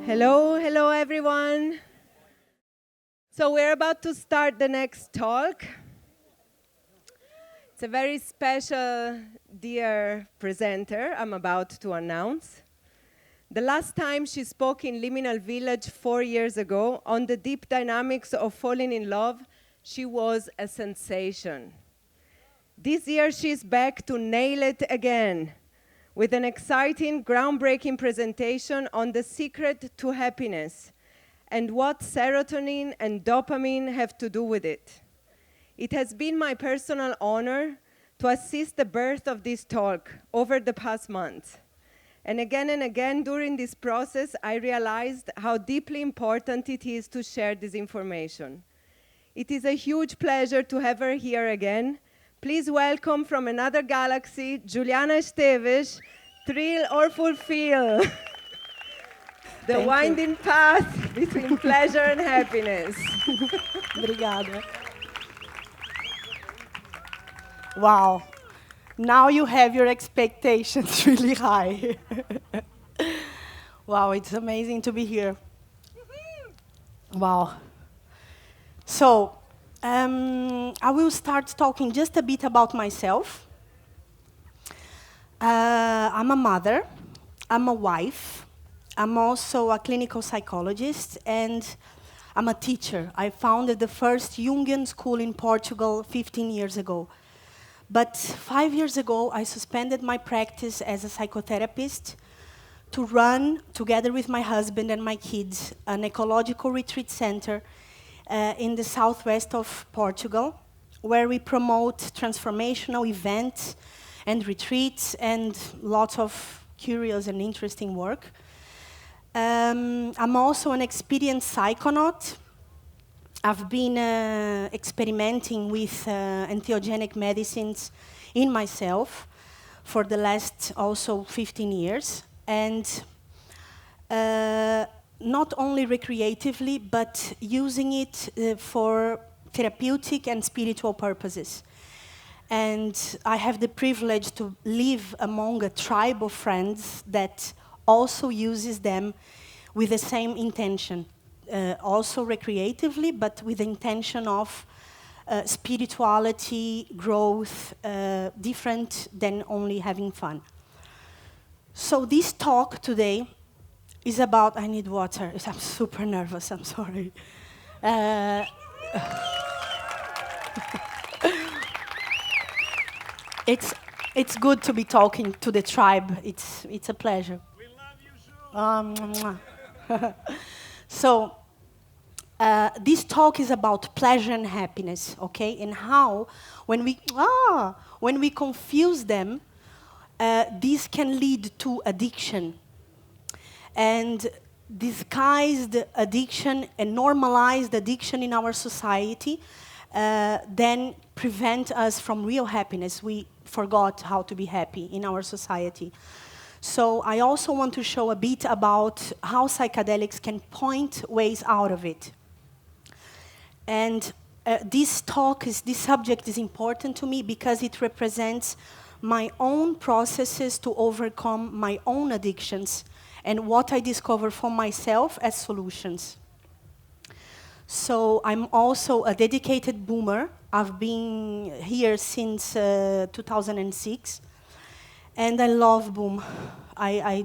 Hello everyone. So we're about to start the next talk. It's a very special, dear presenter I'm about to announce. The last time she spoke in Liminal Village 4 years ago on the deep dynamics of falling in love, she was a sensation. This year she's back to nail it again with an exciting, groundbreaking presentation on the secret to happiness and what serotonin and dopamine have to do with it. It has been my personal honor to assist the birth of this talk over the past month. And again during this process, I realized how deeply important it is to share this information. It is a huge pleasure to have her here again. Please welcome from another galaxy, Juliana Estevez, Thrill or Fulfill. The winding path between pleasure and happiness. Obrigada. Wow. Now you have your expectations really high. Wow, it's amazing to be here. Wow. So, I will start talking just a bit about myself. I'm a mother, I'm a wife, I'm also a clinical psychologist, and I'm a teacher. I founded the first Jungian school in Portugal 15 years ago. But 5 years ago, I suspended my practice as a psychotherapist to run, together with my husband and my kids, an ecological retreat center in the southwest of Portugal, where we promote transformational events and retreats and lots of curious and interesting work. I'm also an experienced psychonaut. I've been experimenting with entheogenic medicines in myself for the last also 15 years. And not only recreatively, but using it for therapeutic and spiritual purposes. And I have the privilege to live among a tribe of friends that also uses them with the same intention. Also recreatively, but with the intention of spirituality, growth, different than only having fun. So this talk today is about, I need water, I'm super nervous, I'm sorry. It's good to be talking to the tribe, it's a pleasure. We love you so. So, this talk is about pleasure and happiness, okay? And how, when we confuse them, this can lead to addiction. And disguised addiction and normalized addiction in our society then prevent us from real happiness. We forgot how to be happy in our society. So I also want to show a bit about how psychedelics can point ways out of it. And this subject is important to me because it represents my own processes to overcome my own addictions and what I discover for myself as solutions. So I'm also a dedicated boomer. I've been here since 2006. And I love boom. I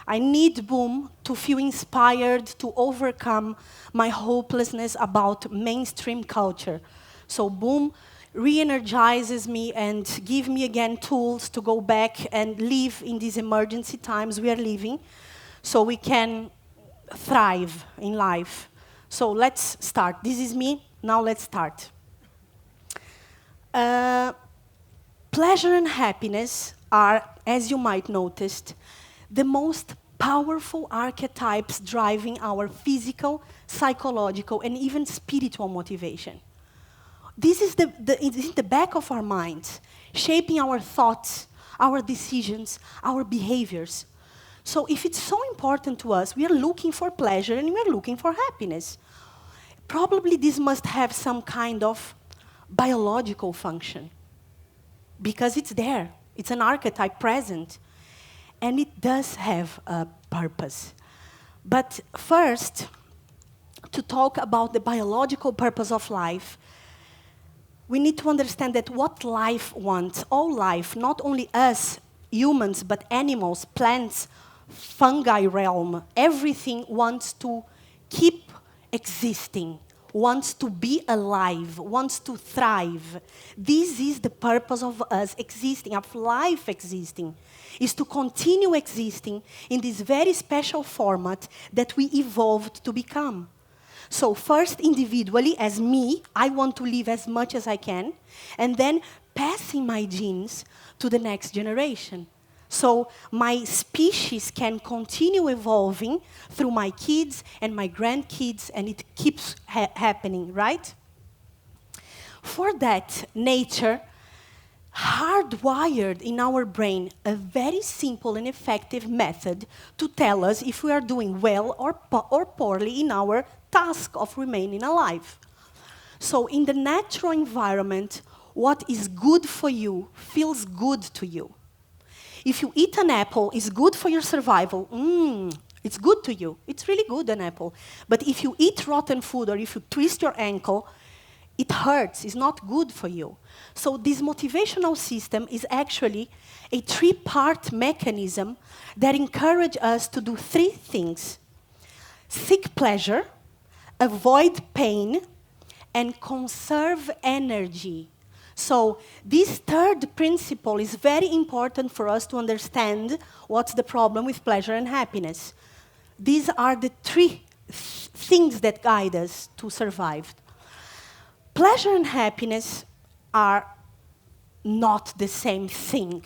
need boom to feel inspired to overcome my hopelessness about mainstream culture. So boom re-energizes me and give me again tools to go back and live in these emergency times we are living, so we can thrive in life. So let's start. This is me. Now let's start. Pleasure and happiness are, as you might noticed, the most powerful archetypes driving our physical, psychological, and even spiritual motivation. This is it's in the back of our minds, shaping our thoughts, our decisions, our behaviors. So if it's so important to us, we are looking for pleasure and we are looking for happiness. Probably this must have some kind of biological function, because it's there. It's an archetype present. And it does have a purpose. But first, to talk about the biological purpose of life, we need to understand that what life wants, all life, not only us, humans, but animals, plants, fungi realm, everything wants to keep existing, wants to be alive, wants to thrive. This is the purpose of us existing, of life existing, is to continue existing in this very special format that we evolved to become. So first, individually, as me, I want to live as much as I can, and then passing my genes to the next generation. So my species can continue evolving through my kids and my grandkids, and it keeps happening, right? For that, nature hardwired in our brain a very simple and effective method to tell us if we are doing well or poorly in our task of remaining alive. So in the natural environment, what is good for you feels good to you. If you eat an apple, it's good for your survival. It's good to you. It's really good, an apple. But if you eat rotten food or if you twist your ankle, it hurts. It's not good for you. So this motivational system is actually a three-part mechanism that encourages us to do three things: seek pleasure, avoid pain, and conserve energy. So this third principle is very important for us to understand what's the problem with pleasure and happiness. These are the three things that guide us to survive. Pleasure and happiness are not the same thing.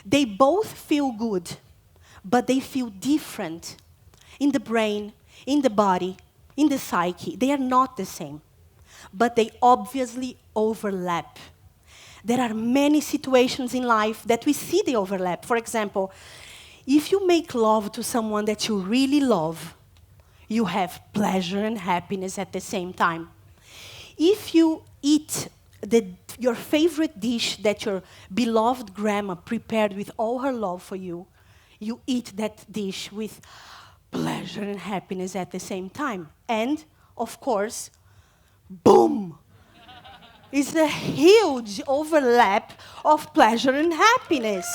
They both feel good, but they feel different in the brain, in the body, in the psyche. They are not the same, but they obviously overlap. There are many situations in life that we see the overlap. For example, if you make love to someone that you really love, you have pleasure and happiness at the same time. If you eat your favorite dish that your beloved grandma prepared with all her love for you, you eat that dish with pleasure and happiness at the same time. And, of course, boom! It's a huge overlap of pleasure and happiness.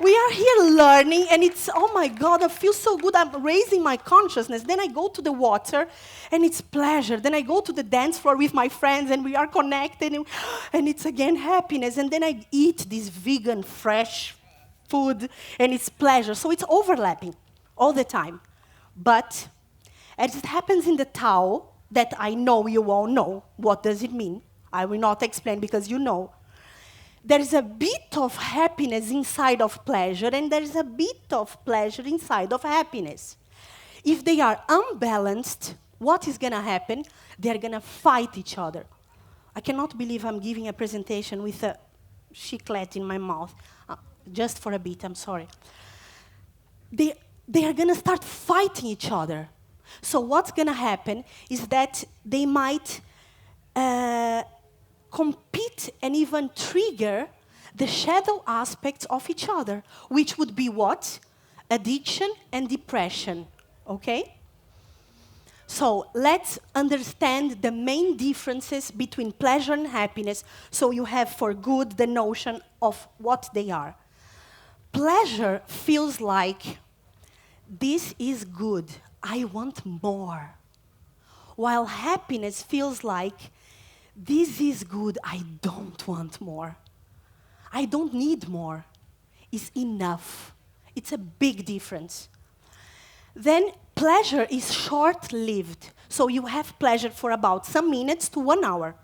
We are here learning, and it's, oh my God, I feel so good. I'm raising my consciousness. Then I go to the water, and it's pleasure. Then I go to the dance floor with my friends, and we are connected, and it's again happiness. And then I eat this vegan, fresh food, and it's pleasure. So it's overlapping all the time. But as it happens in the Tao, that I know you all know, what does it mean? I will not explain because you know. There is a bit of happiness inside of pleasure, and there is a bit of pleasure inside of happiness. If they are unbalanced, what is going to happen? They're going to fight each other. I cannot believe I'm giving a presentation with a chiclette in my mouth. Just for a bit, I'm sorry. They are going to start fighting each other. So what's going to happen is that they might compete and even trigger the shadow aspects of each other, which would be what? Addiction and depression, okay? So let's understand the main differences between pleasure and happiness so you have for good the notion of what they are. Pleasure feels like, this is good, I want more. While happiness feels like, this is good, I don't want more. I don't need more. It's enough. It's a big difference. Then pleasure is short-lived. So you have pleasure for about some minutes to 1 hour,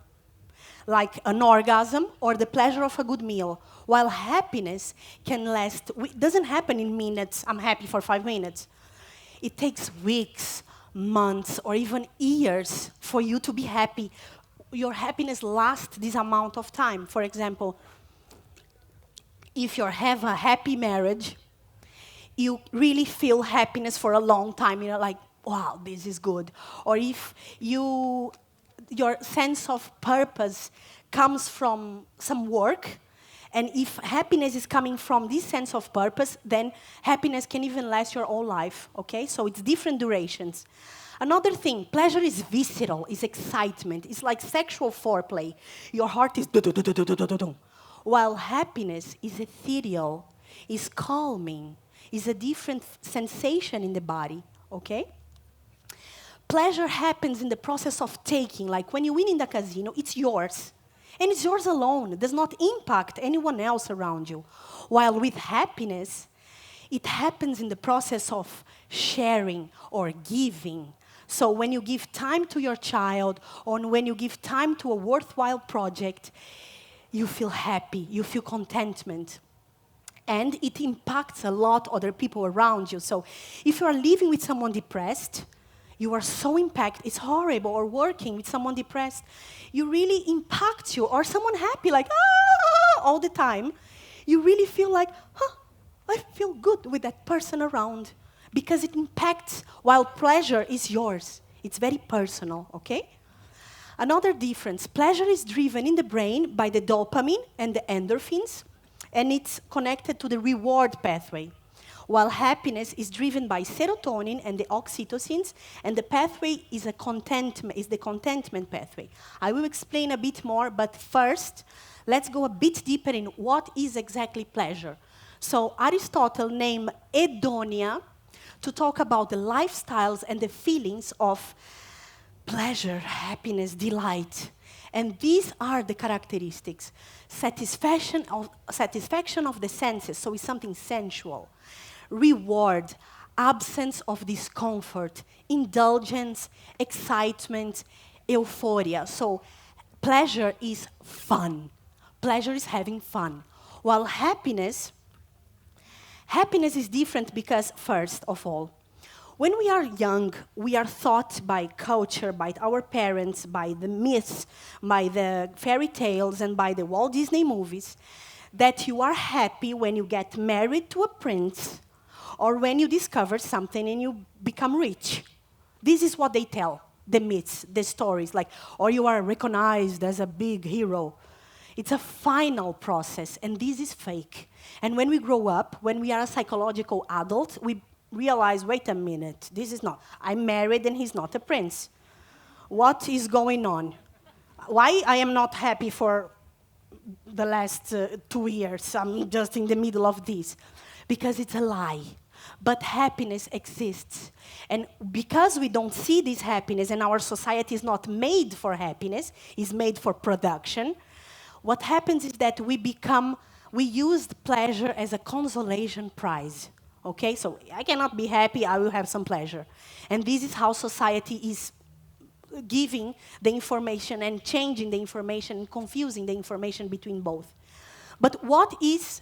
like an orgasm or the pleasure of a good meal. While happiness can last, it doesn't happen in minutes, I'm happy for 5 minutes. It takes weeks, months, or even years for you to be happy. Your happiness lasts this amount of time. For example, if you have a happy marriage, you really feel happiness for a long time. You're like, wow, this is good. Or if your sense of purpose comes from some work, And if happiness is coming from this sense of purpose, then happiness can even last your whole life, okay? So it's different durations. Another thing, pleasure is visceral, is excitement. It's like sexual foreplay. Your heart is do-do-do-do-do-do-do. While happiness is ethereal, is calming, is a different sensation in the body, okay? Pleasure happens in the process of taking, like when you win in the casino, it's yours. And it's yours alone. It does not impact anyone else around you. While with happiness, it happens in the process of sharing or giving. So when you give time to your child, or when you give time to a worthwhile project, you feel happy, you feel contentment. And it impacts a lot other people around you. So if you are living with someone depressed, you are so impacted, it's horrible, or working with someone depressed, you really impact you, or someone happy, like, all the time, you really feel like, I feel good with that person around, because it impacts, while pleasure is yours. It's very personal, okay? Another difference, pleasure is driven in the brain by the dopamine and the endorphins, and it's connected to the reward pathway. While happiness is driven by serotonin and the oxytocins, and the pathway is the contentment pathway. I will explain a bit more, but first, let's go a bit deeper in what is exactly pleasure. So Aristotle named hedonia to talk about the lifestyles and the feelings of pleasure, happiness, delight. And these are the characteristics. Satisfaction of the senses, so it's something sensual. Reward, absence of discomfort, indulgence, excitement, euphoria. So pleasure is fun. Pleasure is having fun. While happiness is different because, first of all, when we are young, we are taught by culture, by our parents, by the myths, by the fairy tales, and by the Walt Disney movies, that you are happy when you get married to a prince, or when you discover something and you become rich. This is what they tell, the myths, the stories, like, or you are recognized as a big hero. It's a final process, and this is fake. And when we grow up, when we are a psychological adult, we realize, wait a minute, this is not, I'm married and he's not a prince. What is going on? Why I am not happy for the last 2 years? I'm just in the middle of this. Because it's a lie. But happiness exists. And because we don't see this happiness, and our society is not made for happiness, is made for production, what happens is that we use pleasure as a consolation prize. Okay, so I cannot be happy, I will have some pleasure. And this is how society is giving the information and changing the information and confusing the information between both. But what is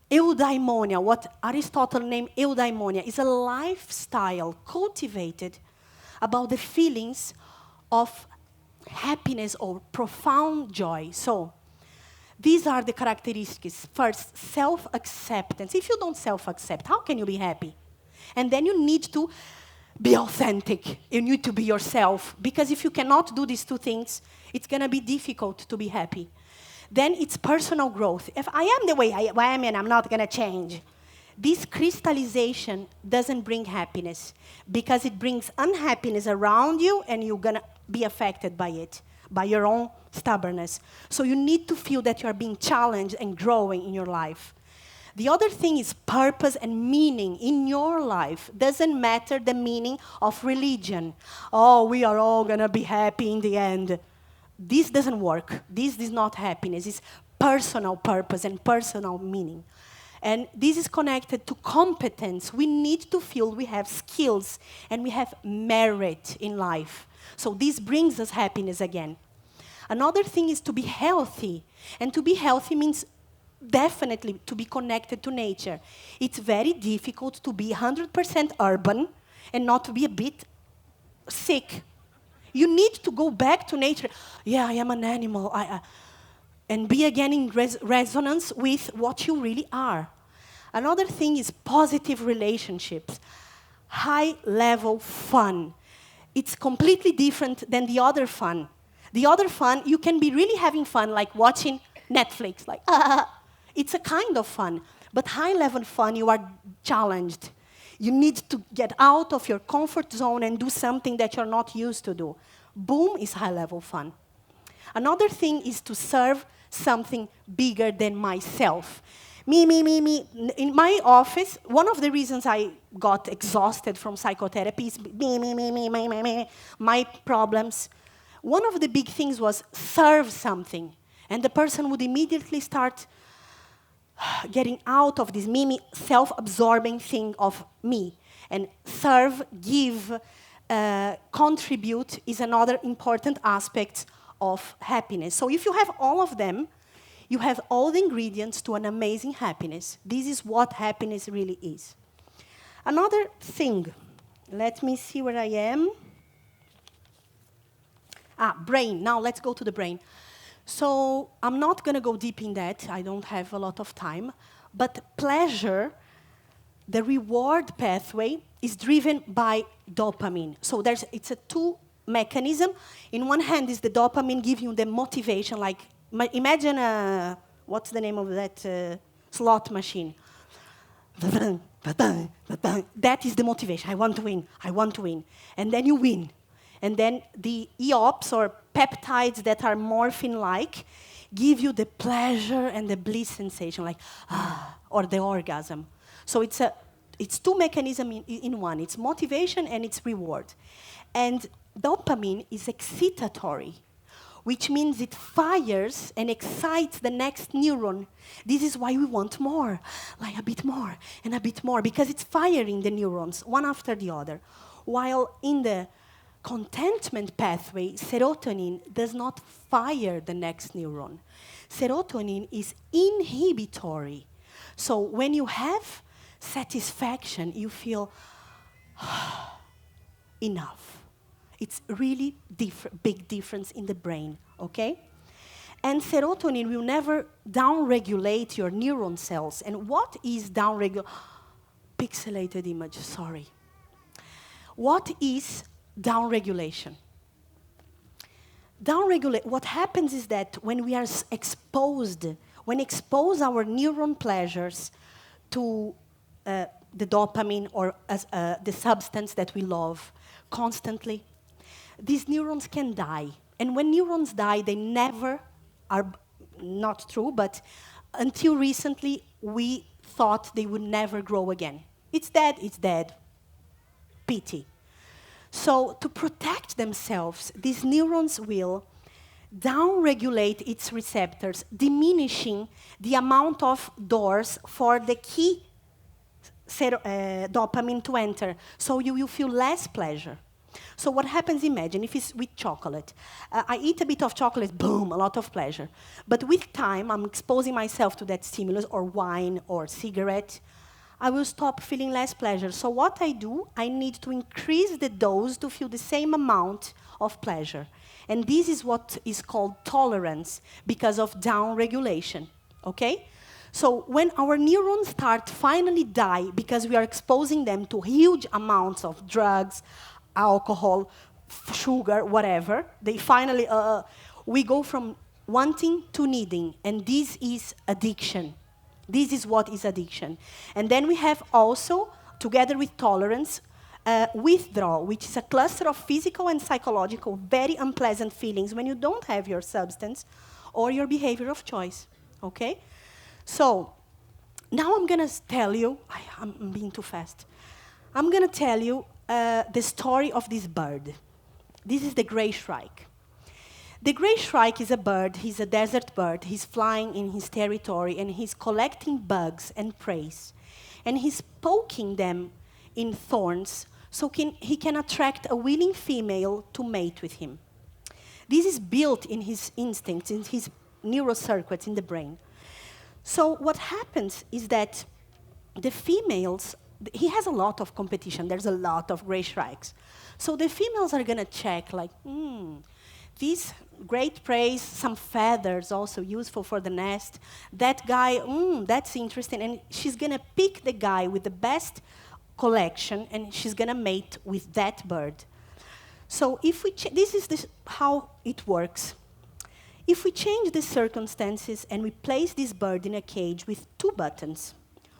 eudaimonia, what Aristotle named eudaimonia, is a lifestyle cultivated about the feelings of happiness or profound joy. So, these are the characteristics. First, self-acceptance. If you don't self-accept, how can you be happy? And then you need to be authentic. You need to be yourself. Because if you cannot do these two things, it's going to be difficult to be happy. Then it's personal growth. If I am the way I am and I'm not going to change, this crystallization doesn't bring happiness because it brings unhappiness around you and you're going to be affected by it, by your own stubbornness. So you need to feel that you are being challenged and growing in your life. The other thing is purpose and meaning in your life. Doesn't matter the meaning of religion. Oh, we are all going to be happy in the end. This doesn't work. This is not happiness. It's personal purpose and personal meaning. And this is connected to competence. We need to feel we have skills and we have merit in life. So this brings us happiness again. Another thing is to be healthy. And to be healthy means definitely to be connected to nature. It's very difficult to be 100% urban and not to be a bit sick. You need to go back to nature. Yeah, I am an animal. And be again in resonance with what you really are. Another thing is positive relationships. High-level fun. It's completely different than the other fun. The other fun, you can be really having fun, like watching Netflix. Like, it's a kind of fun, but high-level fun, you are challenged. You need to get out of your comfort zone and do something that you're not used to do. Boom is high-level fun. Another thing is to serve something bigger than myself. Me. In my office, one of the reasons I got exhausted from psychotherapy is me, my problems. One of the big things was serve something. And the person would immediately start getting out of this me, self-absorbing thing of me. And serve, give, contribute is another important aspect of happiness. So if you have all of them, you have all the ingredients to an amazing happiness. This is what happiness really is. Another thing, let me see where I am. Brain. Now let's go to the brain. So I'm not going to go deep in that. I don't have a lot of time. But pleasure, the reward pathway, is driven by dopamine. So it's a two mechanism. In one hand is the dopamine giving you the motivation, like imagine what's the name of that slot machine? That is the motivation. I want to win. And then you win. And then the EOPs, or peptides that are morphine-like, give you the pleasure and the bliss sensation, like, or the orgasm. So it's two mechanisms in one. It's motivation and it's reward. And dopamine is excitatory, which means it fires and excites the next neuron. This is why we want more, like a bit more and a bit more, because it's firing the neurons one after the other. While in the contentment pathway, serotonin does not fire the next neuron. Serotonin is inhibitory. So when you have satisfaction, you feel enough. It's really big difference in the brain, okay? And serotonin will never downregulate your neuron cells. And what is pixelated image, sorry. What is downregulation? What happens is that when we are exposed, when expose our neuron pleasures to the dopamine or the substance that we love constantly, these neurons can die. And when neurons die, they never are, not true, but until recently, we thought they would never grow again. It's dead. Pity. So to protect themselves, these neurons will downregulate its receptors, diminishing the amount of doors for the key dopamine to enter. So you will feel less pleasure. So what happens, imagine, if it's with chocolate. I eat a bit of chocolate, boom, a lot of pleasure. But with time, I'm exposing myself to that stimulus, or wine, or cigarette, I will stop feeling less pleasure. So what I do, I need to increase the dose to feel the same amount of pleasure. And this is what is called tolerance, because of downregulation, okay? So when our neurons start finally die, because we are exposing them to huge amounts of drugs, alcohol, sugar, whatever, they finally, we go from wanting to needing, and this is addiction. This is what is addiction. And then we have also, together with tolerance, withdrawal, which is a cluster of physical and psychological, very unpleasant feelings when you don't have your substance or your behavior of choice, okay? So now I'm going to tell you, I'm being too fast. I'm going to tell you the story of this bird. This is the gray shrike. The gray shrike is a bird. He's a desert bird. He's flying in his territory, and he's collecting bugs and prey. And he's poking them in thorns so he can attract a willing female to mate with him. This is built in his instincts, in his neurocircuits in the brain. So what happens is that the females, he has a lot of competition. There's a lot of gray shrikes. So the females are going to check, like, these great prey, some feathers also useful for the nest. That guy, that's interesting. And she's going to pick the guy with the best collection, and she's going to mate with that bird. So if we this is how it works. If we change the circumstances and we place this bird in a cage with 2 buttons,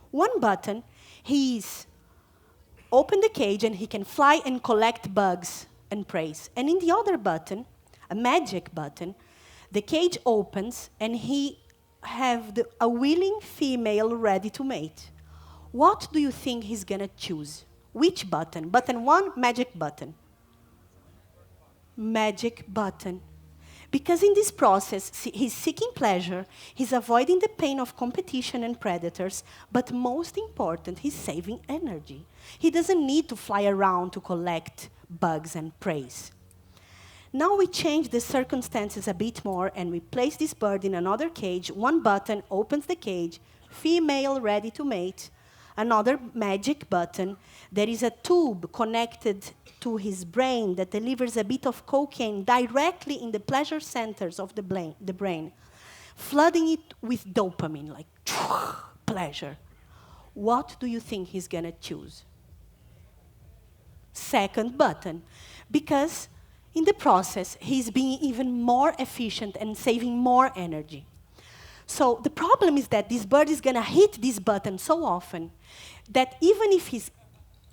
one button, he's open the cage and he can fly and collect bugs and praise. And in the other button, a magic button, the cage opens and he have a willing female ready to mate. What do you think he's gonna choose? Which button? Button 1, magic button. Magic button. Because in this process, he's seeking pleasure, he's avoiding the pain of competition and predators, but most important, he's saving energy. He doesn't need to fly around to collect bugs and praise. Now we change the circumstances a bit more and we place this bird in another cage. One button opens the cage, female ready to mate. Another magic button, there is a tube connected to his brain that delivers a bit of cocaine directly in the pleasure centers of the brain, flooding it with dopamine, like pleasure. What do you think he's gonna choose? Second button, because in the process, he's being even more efficient and saving more energy. So the problem is that this bird is gonna hit this button so often that even if he's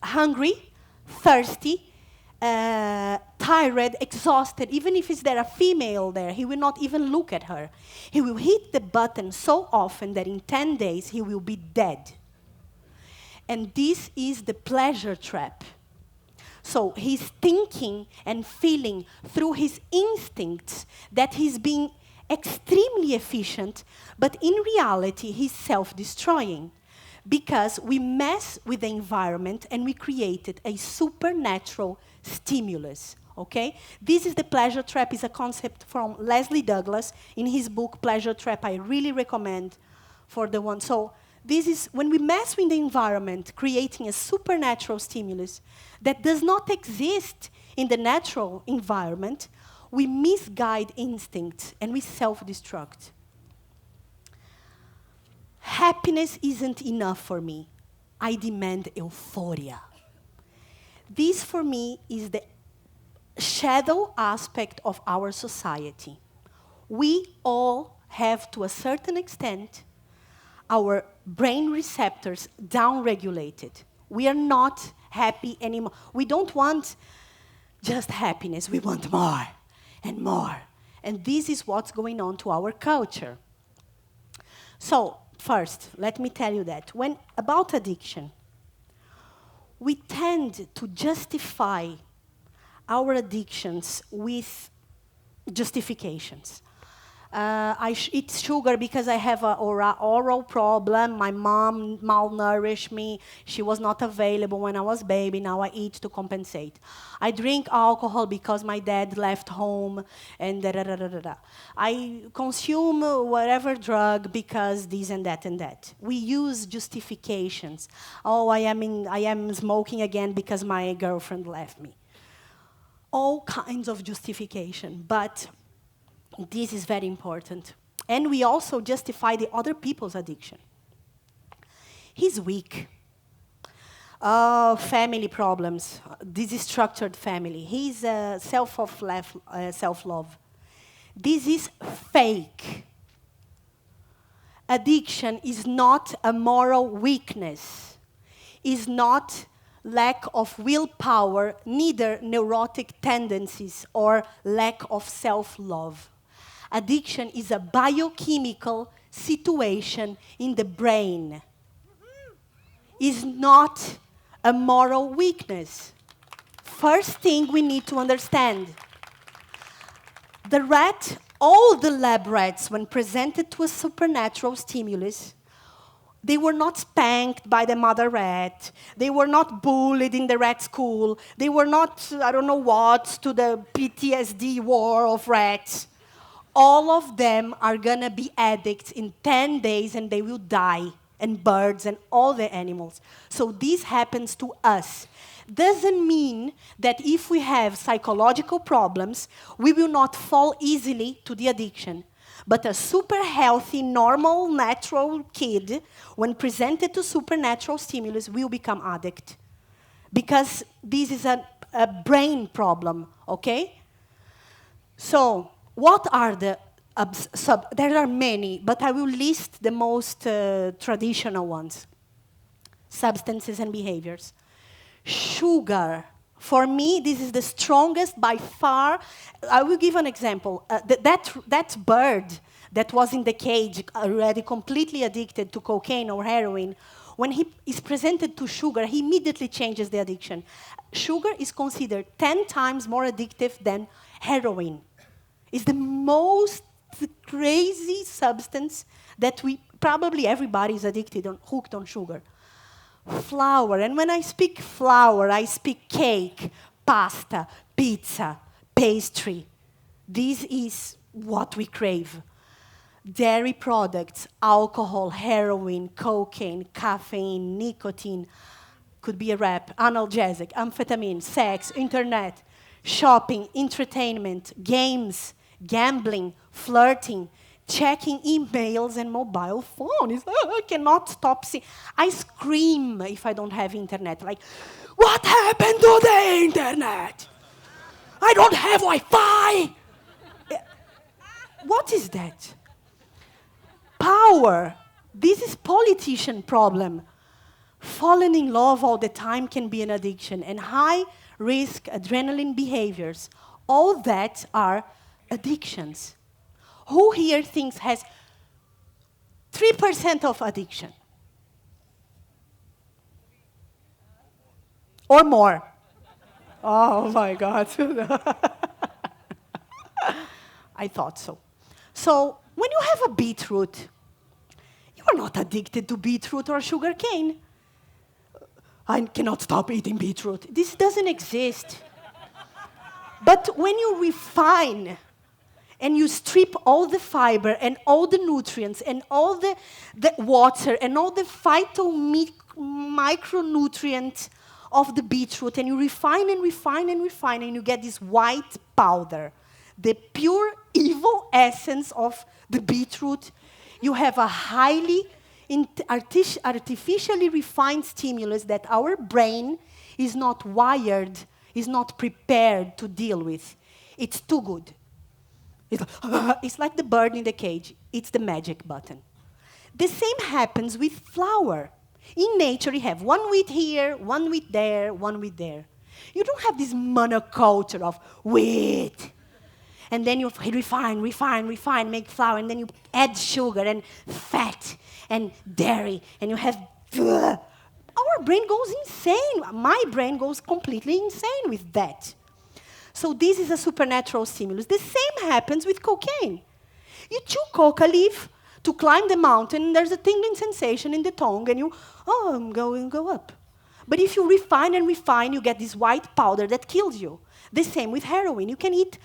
hungry, thirsty, tired, exhausted, even if there a female there, he will not even look at her. He will hit the button so often that in 10 days he will be dead. And this is the pleasure trap. So he's thinking and feeling through his instincts that he's being extremely efficient, but in reality, he's self-destroying because we mess with the environment and we created a supernatural stimulus, okay? This is the pleasure trap, is a concept from Leslie Douglas in his book, Pleasure Trap. I really recommend for the one. So this is when we mess with the environment, creating a supernatural stimulus that does not exist in the natural environment, we misguide instincts and we self-destruct. Happiness isn't enough for me. I demand euphoria. This, for me, is the shadow aspect of our society. We all have, to a certain extent, our brain receptors down-regulated. We are not happy anymore. We don't want just happiness. We want more and more. And this is what's going on to our culture. So, first, let me tell you that about addiction, we tend to justify our addictions with justifications. I eat sugar because I have an oral problem. My mom malnourished me. She was not available when I was baby. Now I eat to compensate. I drink alcohol because my dad left home, and da-da-da-da-da-da. I consume whatever drug because this and that and that. We use justifications. Oh, I am smoking again because my girlfriend left me. All kinds of justification, but this is very important. And we also justify the other people's addiction. He's weak. Family problems. This is structured family. He's self-love. This is fake. Addiction is not a moral weakness. Is not lack of willpower, neither neurotic tendencies or lack of self-love. Addiction is a biochemical situation in the brain. Is not a moral weakness. First thing we need to understand. The rat, all the lab rats, when presented to a supernatural stimulus, they were not spanked by the mother rat. They were not bullied in the rat school. They were not, I don't know what, to the PTSD war of rats. All of them are gonna be addicts in 10 days and they will die, and birds and all the animals. So this happens to us. Doesn't mean that if we have psychological problems, we will not fall easily to the addiction. But a super healthy, normal, natural kid, when presented to supernatural stimulus, will become addict. Because this is a brain problem, okay? So, what are the there are many, but I will list the most traditional ones. Substances and behaviors. Sugar. For me, this is the strongest by far. I will give an example. That bird that was in the cage, already completely addicted to cocaine or heroin, when he is presented to sugar, he immediately changes the addiction. Sugar is considered 10 times more addictive than heroin. It's the most crazy substance that probably everybody is addicted on, hooked on sugar. Flour, and when I speak flour, I speak cake, pasta, pizza, pastry. This is what we crave. Dairy products, alcohol, heroin, cocaine, caffeine, nicotine, could be a rap, analgesic, amphetamine, sex, internet, shopping, entertainment, games, gambling, flirting, checking emails and mobile phones. I cannot stop seeing. I scream if I don't have internet, like, what happened to the internet? I don't have Wi-Fi. What is that? Power. This is politician problem. Falling in love all the time can be an addiction, and high-risk adrenaline behaviors, all that are addictions. Who here thinks has 3% of addiction? Or more? Oh my God. I thought so. So, when you have a beetroot, you are not addicted to beetroot or sugar cane. I cannot stop eating beetroot. This doesn't exist. But when you refine and you strip all the fiber and all the nutrients and all the water and all the micronutrients of the beetroot, and you refine and refine and refine, and you get this white powder, the pure evil essence of the beetroot, you have a highly artificially refined stimulus that our brain is not wired, is not prepared to deal with. It's too good. It's like the bird in the cage. It's the magic button. The same happens with flour. In nature, you have one wheat here, one wheat there, one wheat there. You don't have this monoculture of wheat. And then you refine, make flour, and then you add sugar and fat and dairy, and you have... Our brain goes insane. My brain goes completely insane with that. So this is a supernatural stimulus. The same happens with cocaine. You chew coca leaf to climb the mountain, and there's a tingling sensation in the tongue, and I'm going to go up. But if you refine and refine, you get this white powder that kills you. The same with heroin. You can eat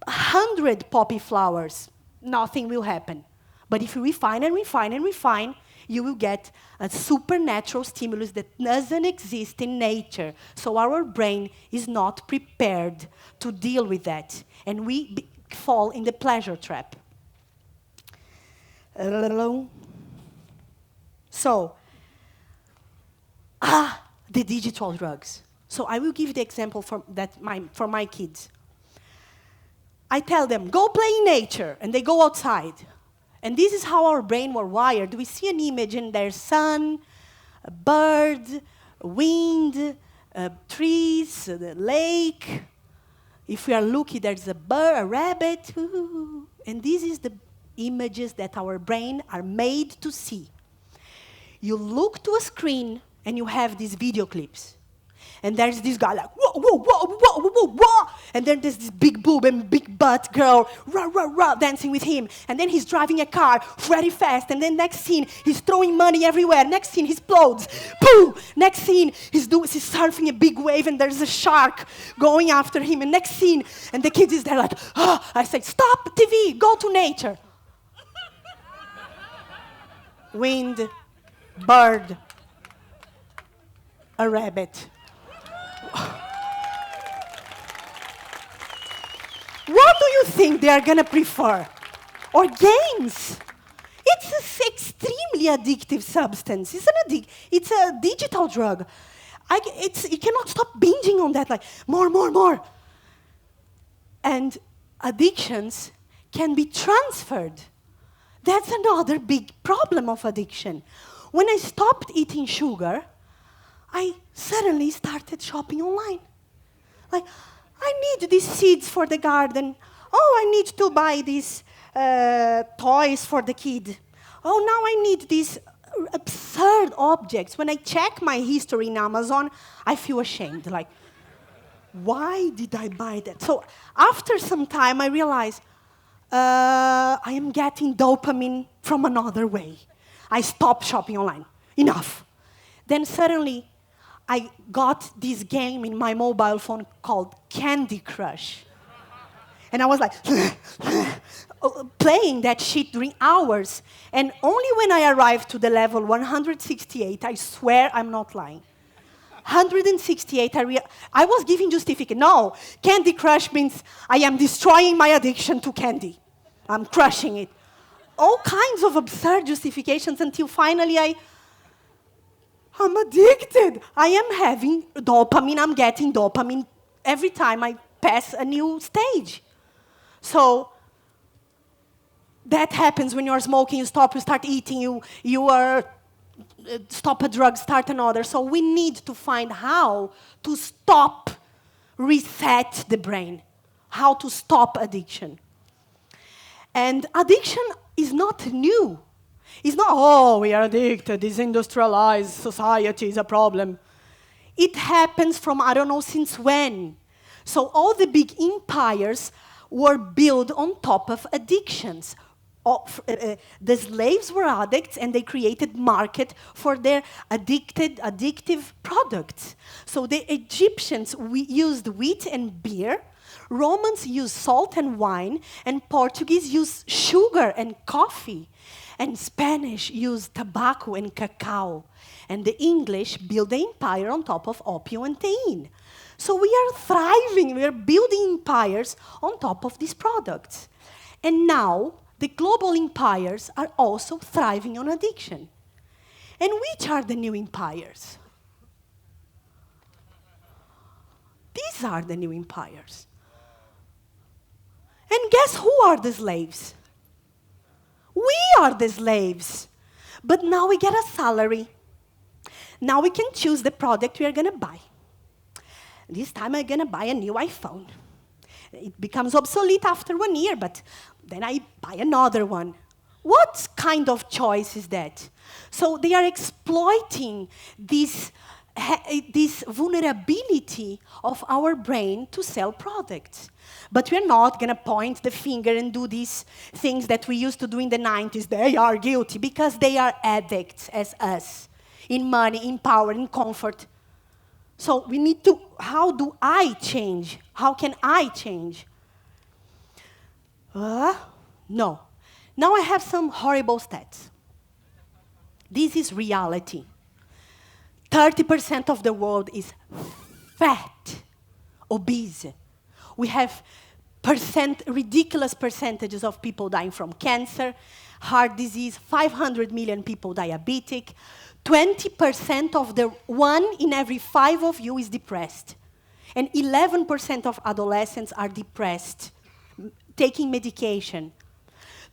100 poppy flowers. Nothing will happen. But if you refine and refine and refine, you will get a supernatural stimulus that doesn't exist in nature. So our brain is not prepared to deal with that. And we fall in the pleasure trap. So, the digital drugs. So I will give the example for my kids. I tell them, go play in nature, and they go outside. And this is how our brain were wired. We see an image, and there's sun, a bird, wind, trees, the lake. If we are lucky, there's a bird, a rabbit. Ooh. And this is the images that our brain are made to see. You look to a screen, and you have these video clips. And there's this guy like, whoa, whoa, whoa, whoa, whoa, whoa, whoa. And then there's this big boob and big butt girl, rah, rah, rah, dancing with him. And then he's driving a car very fast. And then next scene, he's throwing money everywhere. Next scene, he explodes. Pooh! Next scene, he's surfing a big wave, and there's a shark going after him. And next scene, and the kid is there like, I say, stop TV, go to nature. Wind, bird, a rabbit. What do you think they are going to prefer? Or games? It's an extremely addictive substance. It's a digital drug. You cannot stop binging on that, like, more. And addictions can be transferred. That's another big problem of addiction. When I stopped eating sugar, I suddenly started shopping online. Like, I need these seeds for the garden. Oh, I need to buy these toys for the kid. Oh, now I need these absurd objects. When I check my history in Amazon, I feel ashamed. Like, why did I buy that? So after some time, I realized I am getting dopamine from another way. I stopped shopping online. Enough. Then suddenly, I got this game in my mobile phone called Candy Crush. And I was like, playing that shit during hours. And only when I arrived to the level 168, I swear I'm not lying. 168, I was giving justification. No, Candy Crush means I am destroying my addiction to candy. I'm crushing it. All kinds of absurd justifications until finally I'm addicted. I am having dopamine. I'm getting dopamine every time I pass a new stage. So that happens when you're smoking, you stop, you start eating, you are stop a drug, start another. So we need to find how to stop, reset the brain, how to stop addiction. And addiction is not new. It's not, oh, we are addicted, this industrialized society is a problem. It happens from, I don't know since when. So all the big empires were built on top of addictions. The slaves were addicts, and they created market for their addictive products. So the Egyptians used wheat and beer, Romans used salt and wine, and Portuguese used sugar and coffee, and Spanish used tobacco and cacao, and the English built the empire on top of opium and theine. So we are thriving, we are building empires on top of these products. And now, the global empires are also thriving on addiction. And which are the new empires? These are the new empires. And guess who are the slaves? We are the slaves. But now we get a salary. Now we can choose the product we are going to buy. This time I'm going to buy a new iPhone. It becomes obsolete after 1 year, but then I buy another one. What kind of choice is that? So they are exploiting this vulnerability of our brain to sell products. But we're not going to point the finger and do these things that we used to do in the 90s. They are guilty because they are addicts as us, in money, in power, in comfort. So we need to, how do I change? How can I change? No. Now I have some horrible stats. This is reality. 30% of the world is fat, obese. We have ridiculous percentages of people dying from cancer, heart disease, 500 million people diabetic. 20% of the 1 in every 5 of you is depressed. And 11% of adolescents are depressed, taking medication.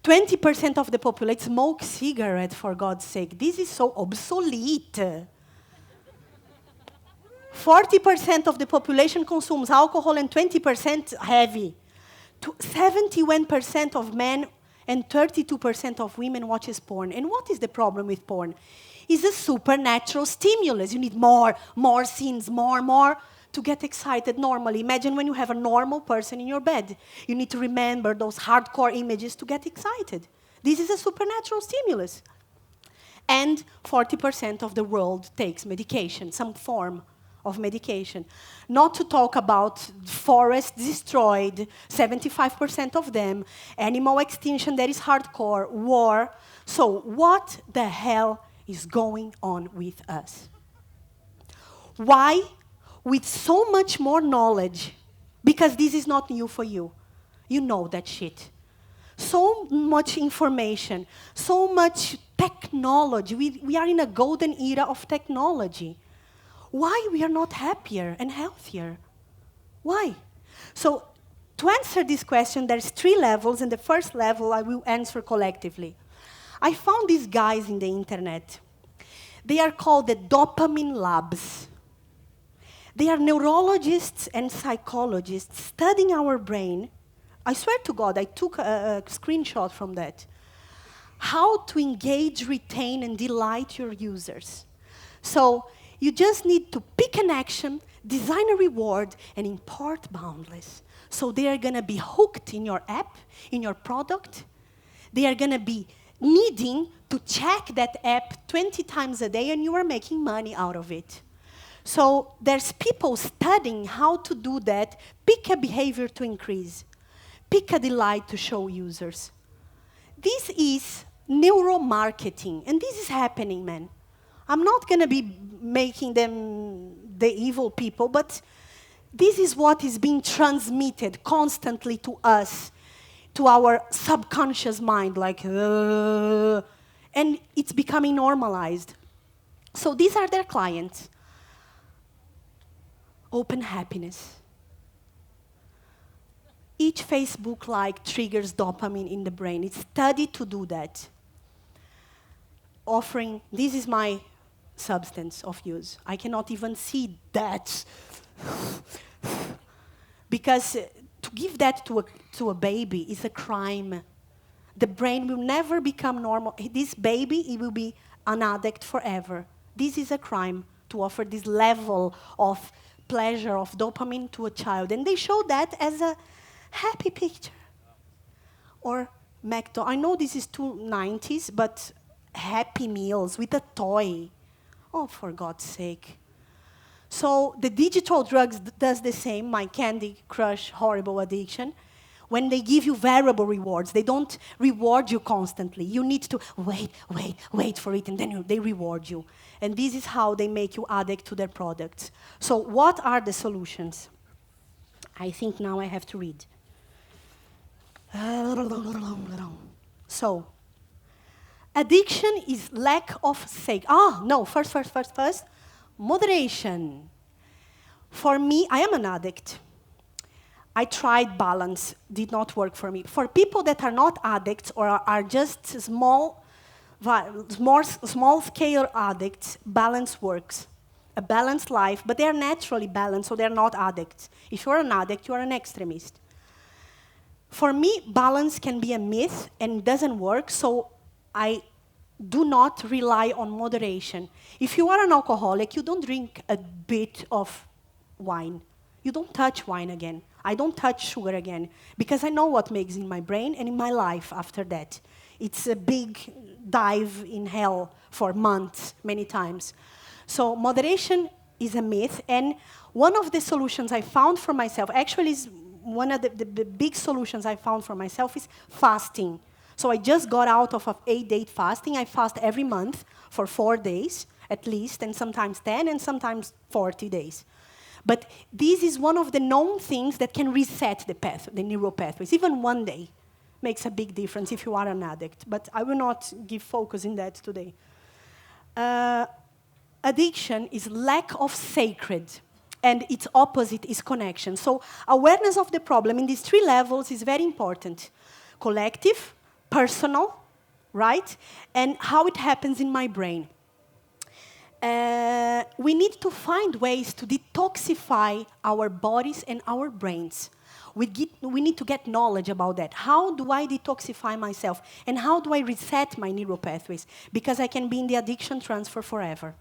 20% of the population smoke cigarettes, for God's sake. This is so obsolete. 40% of the population consumes alcohol and 20% heavy. 71% of men and 32% of women watches porn. And what is the problem with porn? It's a supernatural stimulus. You need more scenes, more to get excited normally. Imagine when you have a normal person in your bed. You need to remember those hardcore images to get excited. This is a supernatural stimulus. And 40% of the world takes medication, some form of medication. Not to talk about forests destroyed, 75% of them, animal extinction that is hardcore, war. So what the hell is going on with us? Why? With so much more knowledge, because this is not new for you. You know that shit. So much information, so much technology. We are in a golden era of technology. Why we are not happier and healthier? Why? So to answer this question, there's 3 levels, and the first level I will answer collectively. I found these guys in the internet. They are called the dopamine labs. They are neurologists and psychologists studying our brain. I swear to God, I took a screenshot from that. How to engage, retain, and delight your users. So you just need to pick an action, design a reward, and import boundless. So they are going to be hooked in your app, in your product. They are going to be needing to check that app 20 times a day, and you are making money out of it. So there's people studying how to do that. Pick a behavior to increase. Pick a delight to show users. This is neuromarketing, and this is happening, man. I'm not going to be making them the evil people, but this is what is being transmitted constantly to us, to our subconscious mind, like, and it's becoming normalized. So these are their clients. Open happiness. Each Facebook like triggers dopamine in the brain. It's studied to do that. Offering, this is my substance of use. I cannot even see that. Because to give that to a baby is a crime. The brain will never become normal. This baby, it will be an addict forever. This is a crime to offer this level of pleasure, of dopamine to a child. And they show that as a happy picture. Or I know this is 290s, but Happy Meals with a toy. Oh, for God's sake. So the digital drugs does the same, my Candy Crush horrible addiction. When they give you variable rewards, they don't reward you constantly. You need to wait for it, and then they reward you. And this is how they make you addict to their products. So what are the solutions? I think now I have to read. So, addiction is lack of first. Moderation. For me, I am an addict. I tried balance, did not work for me. For people that are not addicts or are just small-scale addicts, balance works. A balanced life, but they are naturally balanced, so they're not addicts. If you're an addict, you are an extremist. For me, balance can be a myth and doesn't work, so I do not rely on moderation. If you are an alcoholic, you don't drink a bit of wine. You don't touch wine again. I don't touch sugar again, because I know what makes in my brain and in my life after that. It's a big dive in hell for months, many times. So moderation is a myth, and one of the solutions I found for myself, actually is one of the big solutions I found for myself is fasting. So I just got out of an 8-day fasting. I fast every month for 4 days, at least, and sometimes 10, and sometimes 40 days. But this is one of the known things that can reset the neural pathways. Even 1 day makes a big difference if you are an addict. But I will not give focus in that today. Addiction is lack of sacred, and its opposite is connection. So awareness of the problem in these 3 levels is very important. Collective, personal, right? And how it happens in my brain. We need to find ways to detoxify our bodies and our brains. We need to get knowledge about that. How do I detoxify myself? And how do I reset my neural pathways? Because I can be in the addiction transfer forever.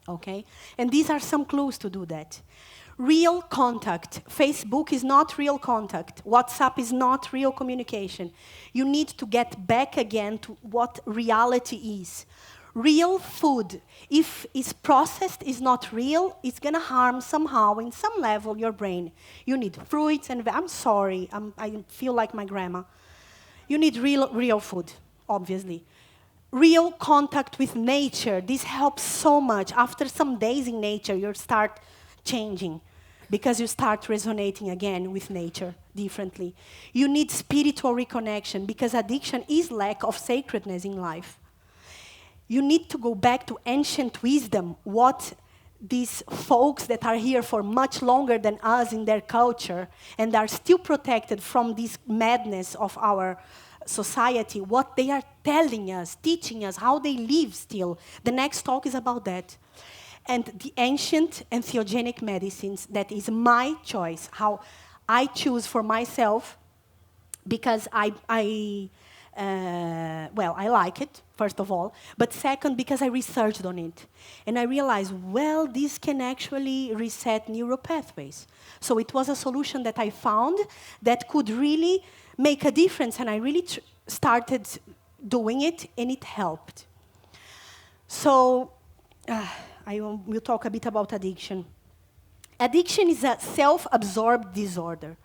Okay? And these are some clues to do that. Real contact. Facebook is not real contact. WhatsApp is not real communication. You need to get back again to what reality is. Real food, if it's processed, is not real, it's going to harm somehow, in some level, your brain. You need fruits and I'm sorry, I feel like my grandma. You need real food, obviously. Real contact with nature, this helps so much. After some days in nature, you start changing because you start resonating again with nature differently. You need spiritual reconnection because addiction is lack of sacredness in life. You need to go back to ancient wisdom, what these folks that are here for much longer than us in their culture and are still protected from this madness of our society, what they are telling us, teaching us, how they live still. The next talk is about that. And the ancient and theogenic medicines, that is my choice, how I choose for myself, because I like it, first of all, but second, because I researched on it. And I realized, well, this can actually reset neuropathways. So it was a solution that I found that could really make a difference, and I really started doing it, and it helped. So we'll talk a bit about addiction. Addiction is a self-absorbed disorder.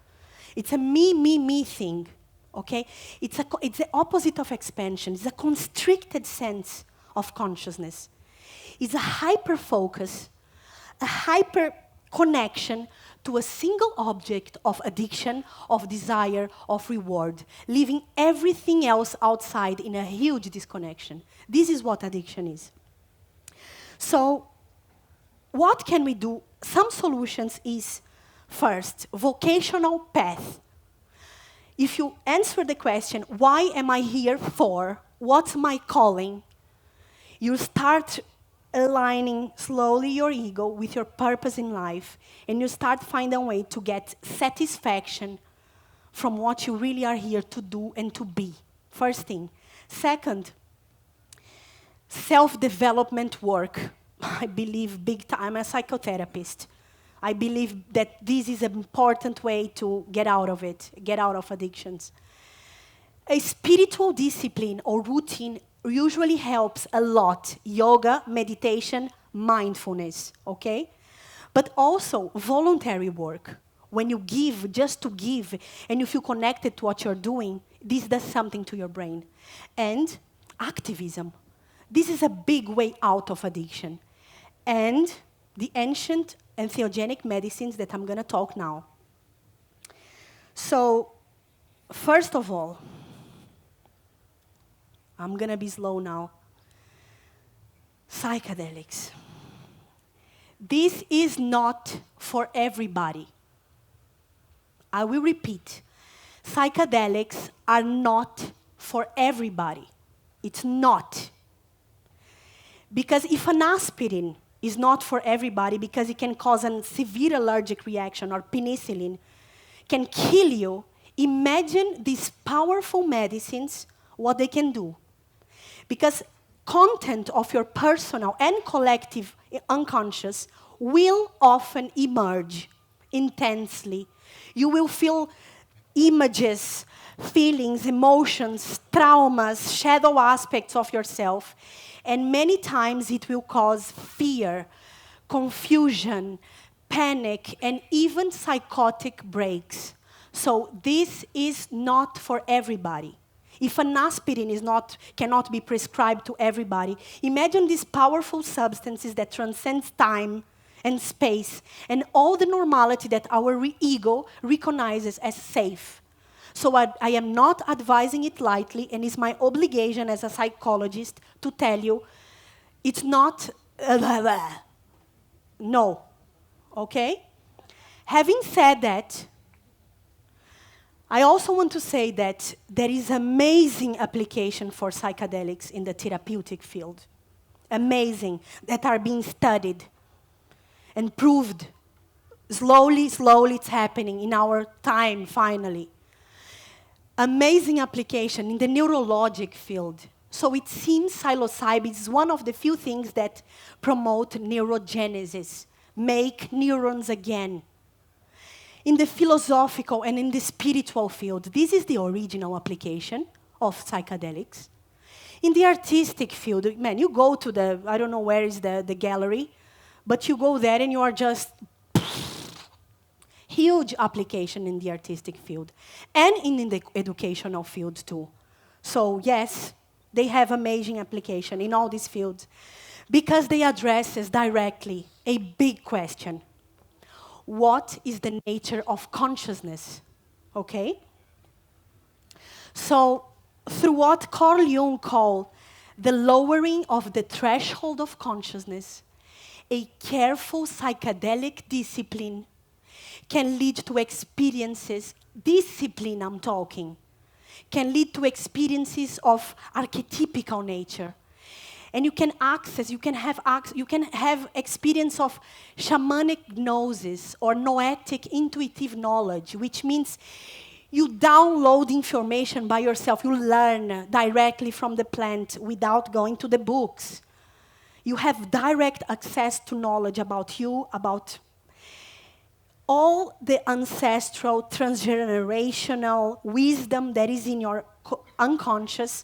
It's a me thing. Okay? It's the opposite of expansion. It's a constricted sense of consciousness. It's a hyper-focus, a hyper-connection to a single object of addiction, of desire, of reward, leaving everything else outside in a huge disconnection. This is what addiction is. So, what can we do? Some solutions is, first, vocational path. If you answer the question, why am I here for? What's my calling? You start aligning slowly your ego with your purpose in life, and you start finding a way to get satisfaction from what you really are here to do and to be. First thing. Second, self-development work. I believe big time. I'm a psychotherapist. I believe that this is an important way to get out of it, get out of addictions. A spiritual discipline or routine usually helps a lot. Yoga, meditation, mindfulness, okay? But also voluntary work. When you give, just to give, and you feel connected to what you're doing, this does something to your brain. And activism. This is a big way out of addiction. And the ancient and theogenic medicines that I'm going to talk now. So, first of all, I'm going to be slow now. Psychedelics. This is not for everybody. I will repeat. Psychedelics are not for everybody. It's not. Because if an aspirin is not for everybody because it can cause a severe allergic reaction, or penicillin can kill you, imagine these powerful medicines, what they can do. Because content of your personal and collective unconscious will often emerge intensely. You will feel images, feelings, emotions, traumas, shadow aspects of yourself. And many times it will cause fear, confusion, panic, and even psychotic breaks. So this is not for everybody. If an aspirin cannot be prescribed to everybody, imagine these powerful substances that transcend time and space and all the normality that our ego recognizes as safe. So I am not advising it lightly, and it's my obligation as a psychologist to tell you it's not no, okay? Having said that, I also want to say that there is amazing application for psychedelics in the therapeutic field. Amazing, that are being studied and proved. Slowly it's happening in our time, finally. Amazing application in the neurologic field. So it seems psilocybin is one of the few things that promote neurogenesis, make neurons again. In the philosophical and in the spiritual field, this is the original application of psychedelics. In the artistic field, man, you go to the, I don't know where is the gallery, but you go there and you are just huge application in the artistic field and in the educational field too. So yes, they have amazing application in all these fields because they addresses directly a big question. What is the nature of consciousness? Okay? So through what Carl Jung called the lowering of the threshold of consciousness a careful psychedelic discipline can lead to experiences, discipline I'm talking, can lead to experiences of archetypical nature. And you can have experience of shamanic gnosis or noetic intuitive knowledge, which means you download information by yourself. You learn directly from the plant without going to the books. You have direct access to knowledge about you, about all the ancestral, transgenerational wisdom that is in your unconscious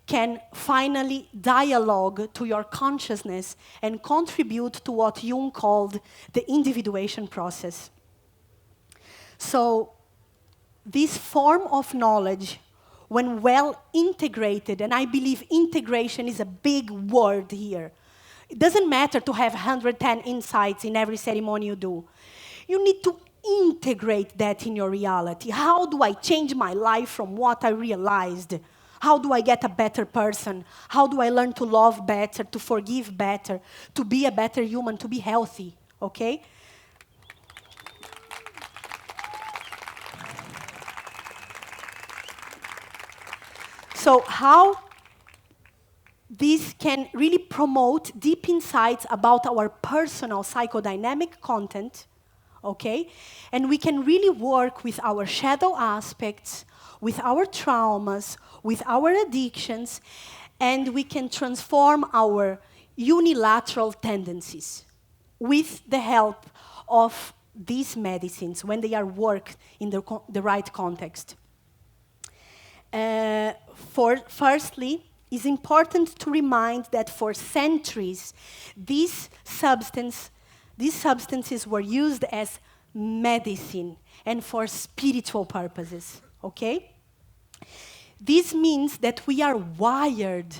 can finally dialogue to your consciousness and contribute to what Jung called the individuation process. So this form of knowledge, when well integrated, and I believe integration is a big word here. It doesn't matter to have 110 insights in every ceremony you do. You need to integrate that in your reality. How do I change my life from what I realized? How do I get a better person? How do I learn to love better, to forgive better, to be a better human, to be healthy, okay? So how this can really promote deep insights about our personal psychodynamic content, okay? And we can really work with our shadow aspects, with our traumas, with our addictions, and we can transform our unilateral tendencies with the help of these medicines when they are worked in the right context. Firstly, it's important to remind that for centuries, these substances were used as medicine and for spiritual purposes, okay? This means that we are wired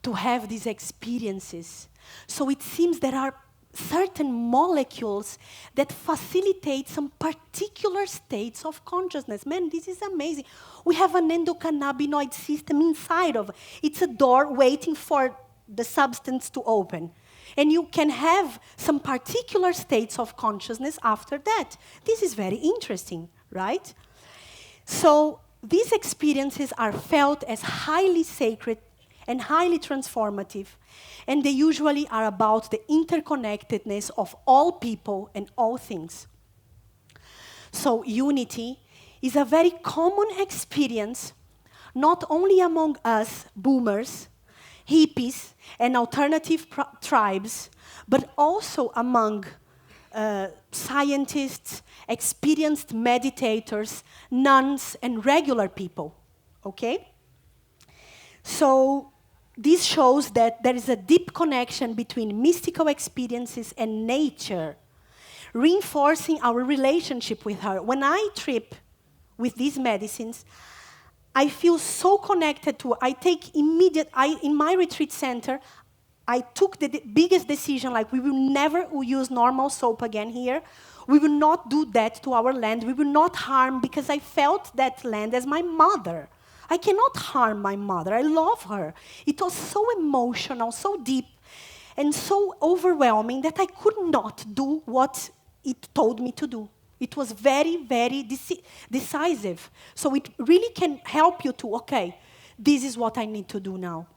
to have these experiences. So it seems there are certain molecules that facilitate some particular states of consciousness. Man, this is amazing. We have an endocannabinoid system inside of it. It's a door waiting for the substance to open. And you can have some particular states of consciousness after that. This is very interesting, right? So these experiences are felt as highly sacred and highly transformative, and they usually are about the interconnectedness of all people and all things. So unity is a very common experience, not only among us boomers, hippies, and alternative tribes, but also among scientists, experienced meditators, nuns, and regular people, okay? So this shows that there is a deep connection between mystical experiences and nature, reinforcing our relationship with her. When I trip with these medicines, I feel so connected to, in my retreat center, I took the biggest decision, like we will never use normal soap again here. We will not do that to our land. We will not harm, because I felt that land as my mother. I cannot harm my mother. I love her. It was so emotional, so deep, and so overwhelming that I could not do what it told me to do. It was very, very decisive. So it really can help you to, okay, this is what I need to do now.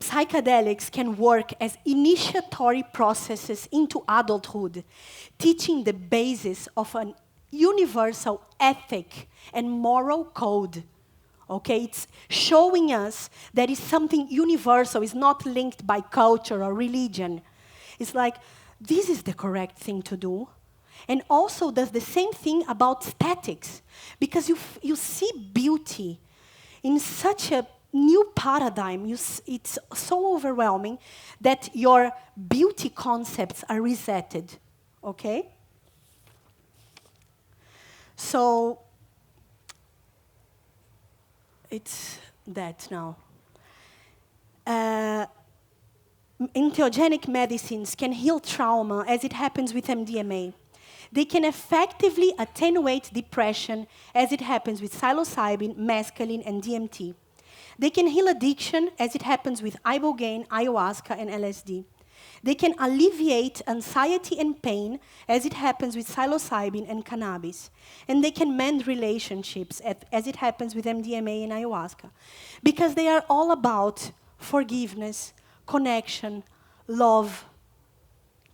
Psychedelics can work as initiatory processes into adulthood, teaching the basis of an universal ethic and moral code. Okay, it's showing us that it's something universal, it's not linked by culture or religion. It's like, this is the correct thing to do. And also does the same thing about aesthetics, because you see beauty in such a new paradigm. It's so overwhelming that your beauty concepts are resetted, okay? So it's that now. Entheogenic medicines can heal trauma, as it happens with MDMA. They can effectively attenuate depression, as it happens with psilocybin, mescaline, and DMT. They can heal addiction, as it happens with ibogaine, ayahuasca, and LSD. They can alleviate anxiety and pain, as it happens with psilocybin and cannabis. And they can mend relationships, as it happens with MDMA and ayahuasca. Because they are all about forgiveness, connection, love.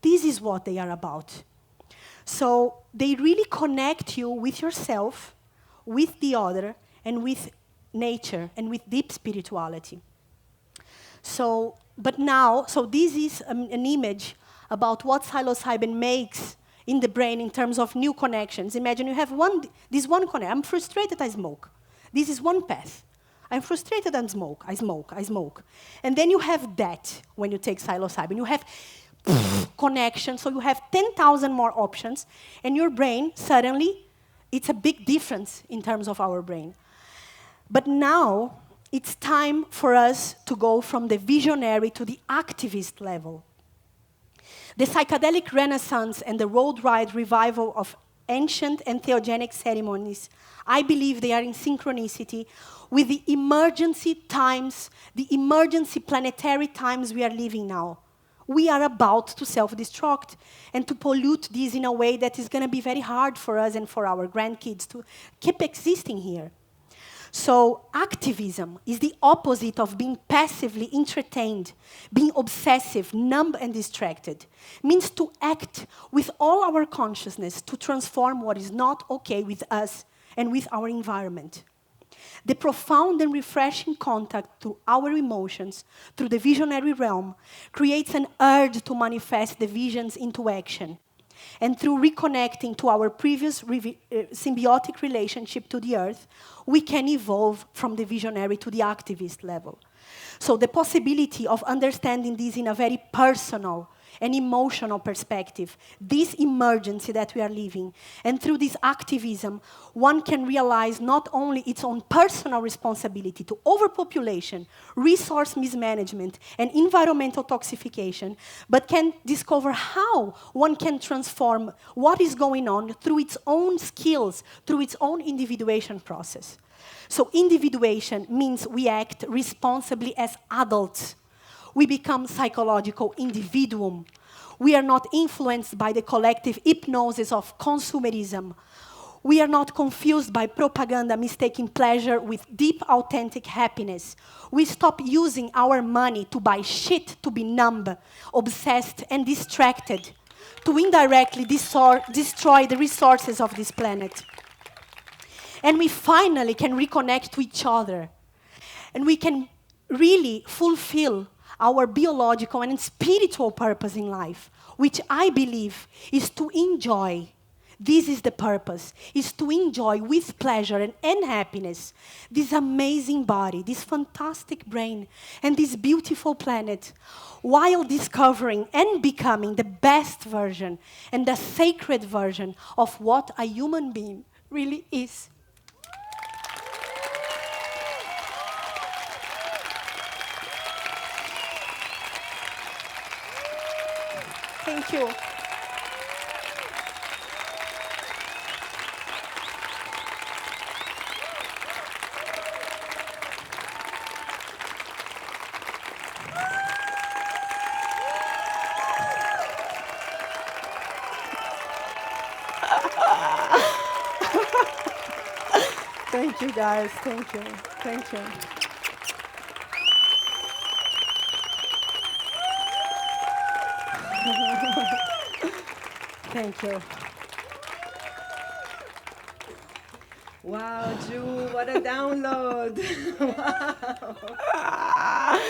This is what they are about. So they really connect you with yourself, with the other, and with nature, and with deep spirituality. So this is an image about what psilocybin makes in the brain in terms of new connections. Imagine you have this one connection. I'm frustrated, I smoke. This is one path. I'm frustrated and I smoke. And then you have that when you take psilocybin. You have connection, so you have 10,000 more options, and your brain, suddenly, it's a big difference in terms of our brain. But now, it's time for us to go from the visionary to the activist level. The psychedelic renaissance and the worldwide revival of ancient and theogenic ceremonies, I believe they are in synchronicity with the emergency times, the emergency planetary times we are living now. We are about to self-destruct and to pollute this in a way that is going to be very hard for us and for our grandkids to keep existing here. So activism is the opposite of being passively entertained, being obsessive, numb, and distracted. It means to act with all our consciousness to transform what is not okay with us and with our environment. The profound and refreshing contact through our emotions, through the visionary realm, creates an urge to manifest the visions into action. And through reconnecting to our previous symbiotic relationship to the earth, we can evolve from the visionary to the activist level. So the possibility of understanding this in a very personal and emotional perspective, this emergency that we are living, and through this activism, one can realize not only its own personal responsibility to overpopulation, resource mismanagement, and environmental toxification, but can discover how one can transform what is going on through its own skills, through its own individuation process. So individuation means we act responsibly as adults. We become psychological individuum. We are not influenced by the collective hypnosis of consumerism. We are not confused by propaganda mistaking pleasure with deep, authentic happiness. We stop using our money to buy shit, to be numb, obsessed, and distracted, to indirectly destroy the resources of this planet. And we finally can reconnect to each other. And we can really fulfill our biological and spiritual purpose in life, which I believe is to enjoy. This is the purpose, is to enjoy with pleasure and happiness this amazing body, this fantastic brain, and this beautiful planet, while discovering and becoming the best version and the sacred version of what a human being really is. Thank you. Thank you, guys. Thank you. Thank you. Thank you. Wow, Ju, what a download. Wow.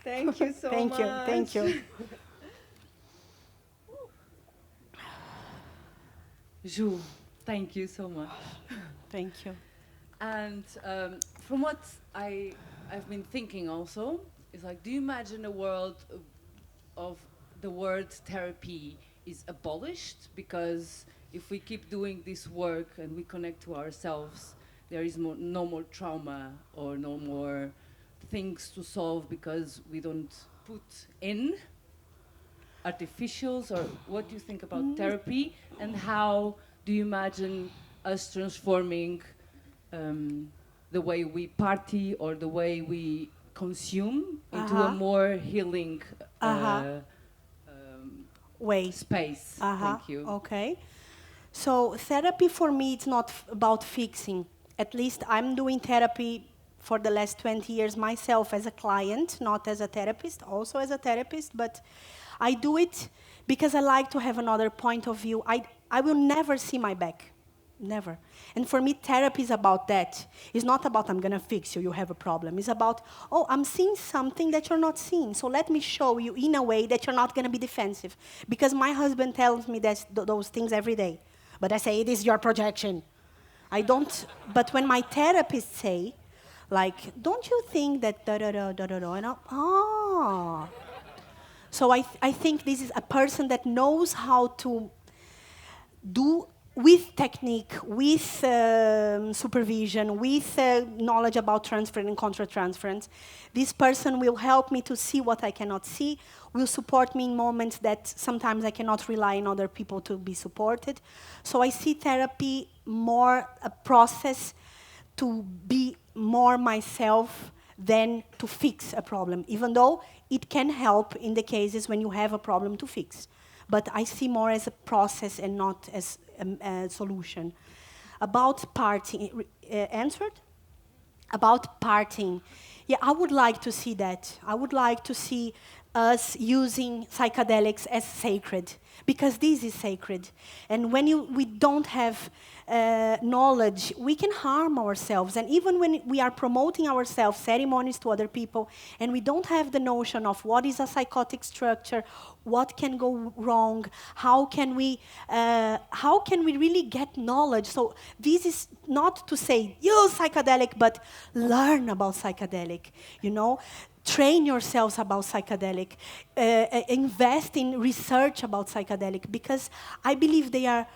Thank you so much. Thank you. Ju, thank you so much. Thank you. And from what I've been thinking also, is like, do you imagine a world of the word therapy is abolished? Because if we keep doing this work and we connect to ourselves, there is no more trauma or no more things to solve because we don't put in artificials. Or what do you think about therapy, and how do you imagine us transforming the way we party or the way we consume into a more healing way. space. Thank you. Okay. So therapy for me, it's not about fixing. At least I'm doing therapy for the last 20 years myself as a client, not as a therapist, also as a therapist, but I do it because I like to have another point of view. I will never see my back. Never. And for me, therapy is about that. It's not about I'm going to fix you, you have a problem. It's about, oh, I'm seeing something that you're not seeing. So let me show you in a way that you're not going to be defensive. Because my husband tells me those things every day. But I say, it is your projection. I don't, but when my therapists say, like, don't you think that da-da-da-da-da-da, and ah. So I think this is a person that knows how to do with technique, with supervision, with knowledge about transference and counter-transference. This person will help me to see what I cannot see, will support me in moments that sometimes I cannot rely on other people to be supported. So I see therapy more a process to be more myself than to fix a problem, even though it can help in the cases when you have a problem to fix. But I see more as a process and not as a solution. About parting, answered? About parting. Yeah, I would like to see that. I would like to see us using psychedelics as sacred, because this is sacred. And when we don't have knowledge, we can harm ourselves. And even when we are promoting ourselves, ceremonies to other people, and we don't have the notion of what is a psychotic structure, what can go wrong, how can we really get knowledge? So this is not to say use psychedelic, but learn about psychedelic, you know? Train yourselves about psychedelic, invest in research about psychedelic, because I believe they are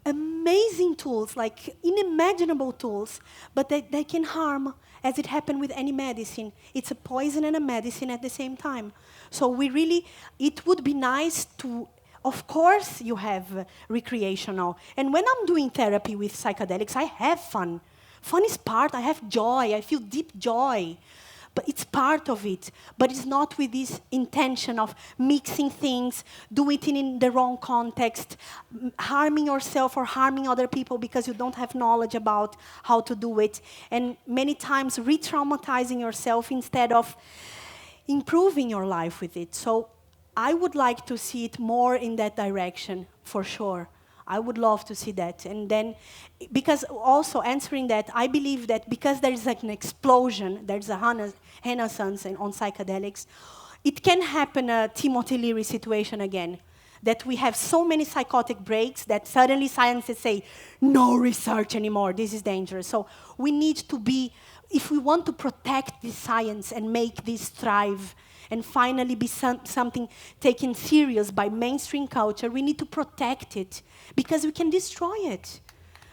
amazing tools, like unimaginable tools, but they can harm, as it happened with any medicine. It's a poison and a medicine at the same time. So it would be nice to, of course you have recreational. And when I'm doing therapy with psychedelics, I have fun. Fun is part, I have joy, I feel deep joy. But it's part of it. But it's not with this intention of mixing things, do it in the wrong context, harming yourself or harming other people because you don't have knowledge about how to do it. And many times re-traumatizing yourself instead of improving your life with it. So I would like to see it more in that direction, for sure. I would love to see that. And then, because also answering that, I believe that because there is like an explosion, there's a renaissance on psychedelics, it can happen a Timothy Leary situation again, that we have so many psychotic breaks that suddenly scientists say, no research anymore, this is dangerous. So we need to be, if we want to protect this science and make this thrive, and finally be something taken serious by mainstream culture, we need to protect it, because we can destroy it,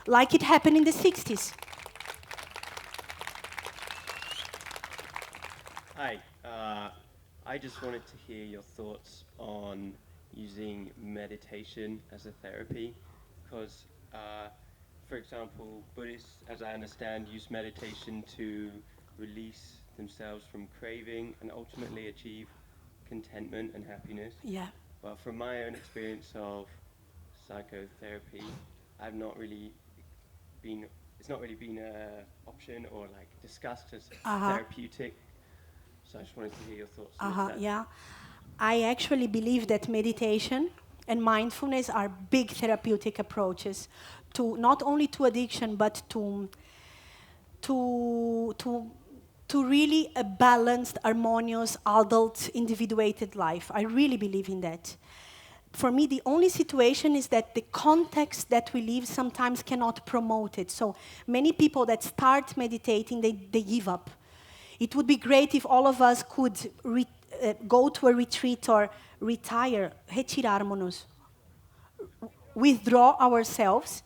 like it happened in the 60s. Hi, I just wanted to hear your thoughts on using meditation as a therapy, because, for example, Buddhists, as I understand, use meditation to release themselves from craving and ultimately achieve contentment and happiness. Yeah. But from my own experience of psychotherapy, it's not really been an option or like discussed as therapeutic. So I just wanted to hear your thoughts on that. Yeah. I actually believe that meditation and mindfulness are big therapeutic approaches to not only to addiction, but to really a balanced, harmonious, adult, individuated life. I really believe in that. For me, the only situation is that the context that we live sometimes cannot promote it. So many people that start meditating, they give up. It would be great if all of us could go to a retreat or retire, retirarmos-nos, withdraw ourselves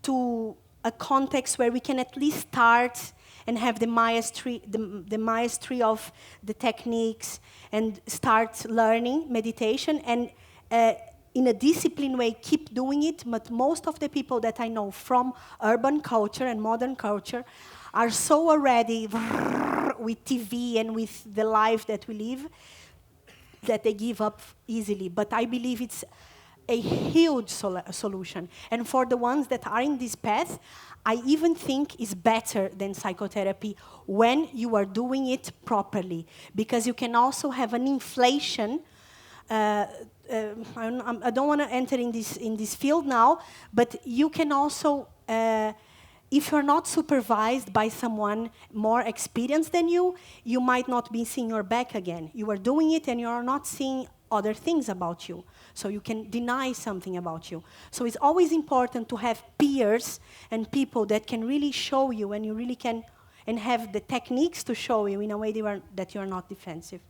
to a context where we can at least start and have the mastery of the techniques and start learning meditation and in a disciplined way keep doing it. But most of the people that I know from urban culture and modern culture are so already with TV and with the life that we live that they give up easily. But I believe it's a huge solution. And for the ones that are in this path, I even think it's better than psychotherapy when you are doing it properly, because you can also have an inflation. I don't want to enter in this field now, but you can also, if you're not supervised by someone more experienced than you, you might not be seeing your back again. You are doing it and you are not seeing other things about you. So you can deny something about you. So it's always important to have peers and people that can really show you, and you really can, and have the techniques to show you in a way that you are not defensive.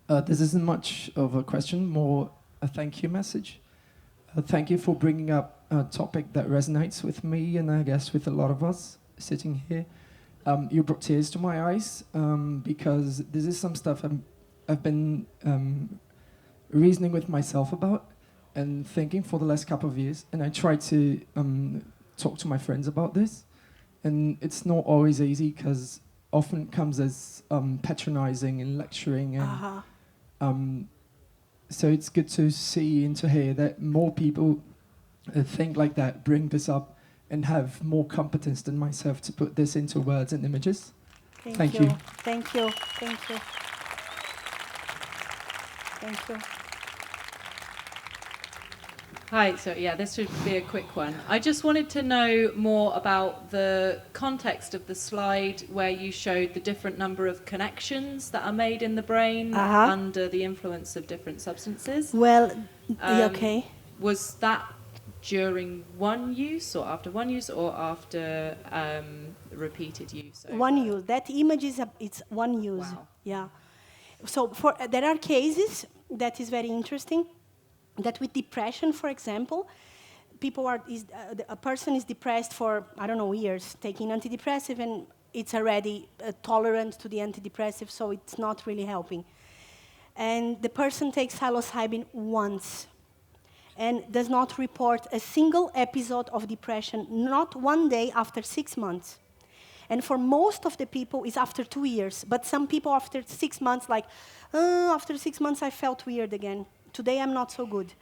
This isn't much of a question, more a thank you message. Thank you for bringing up a topic that resonates with me, and I guess with a lot of us sitting here. You brought tears to my eyes, because this is some stuff I've been reasoning with myself about and thinking for the last couple of years, and I try to talk to my friends about this, and it's not always easy because often it comes as patronizing and lecturing, and so it's good to see and to hear that more people think like that, bring this up, and have more competence than myself to put this into words and images. Thank you. Thank you. Thank you. Thank you. Hi, so yeah, this should be a quick one. I just wanted to know more about the context of the slide where you showed the different number of connections that are made in the brain under the influence of different substances. Well, okay. Was that during one use or after one use or after repeated use? One use. That image it's one use. Wow. Yeah. So there are cases that is very interesting, that with depression, for example, a person is depressed for, I don't know, years, taking antidepressive, and it's already tolerant to the antidepressive, so it's not really helping. And the person takes psilocybin once and does not report a single episode of depression, not one day after 6 months. And for most of the people, it's after 2 years. But some people after 6 months, like, after 6 months, I felt weird again. Today, I'm not so good.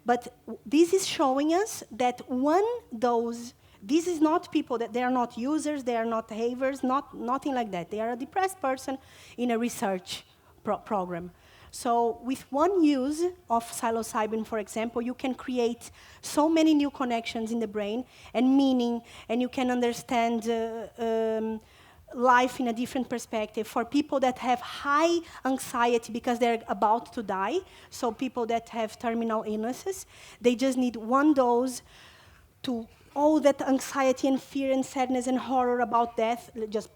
But this is showing us that one dose, this is not people that they are not users, they are not havers, nothing like that. They are a depressed person in a research program. So with one use of psilocybin, for example, you can create so many new connections in the brain and meaning, and you can understand life in a different perspective. For people that have high anxiety because they're about to die, so people that have terminal illnesses, they just need one dose to all that anxiety and fear and sadness and horror about death, just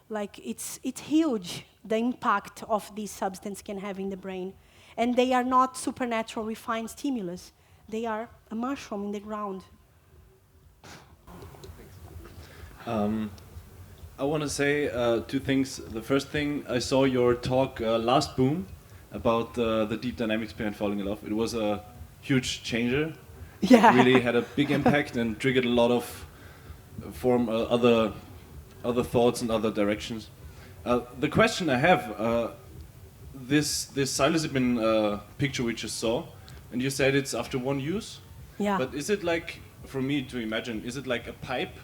like it's huge, the impact of this substance can have in the brain. And they are not supernatural refined stimulus. They are a mushroom in the ground. I want to say two things. The first thing, I saw your talk last Boom about the deep dynamics behind falling in love. It was a huge changer. Yeah. It really had a big impact and triggered a lot of other thoughts and other directions. The question I have, this psilocybin picture we just saw, and you said it's after one use. Yeah. But is it like, for me to imagine, is it like a pipe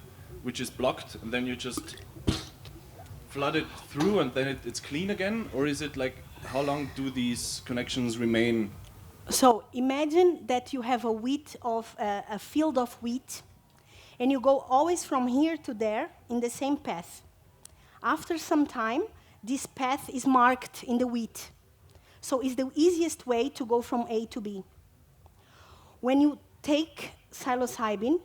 which is blocked and then you just flood it through and then it's clean again? Or is it like, how long do these connections remain? So imagine that you have a field of wheat, and you go always from here to there in the same path. After some time, this path is marked in the wheat. So it's the easiest way to go from A to B. When you take psilocybin,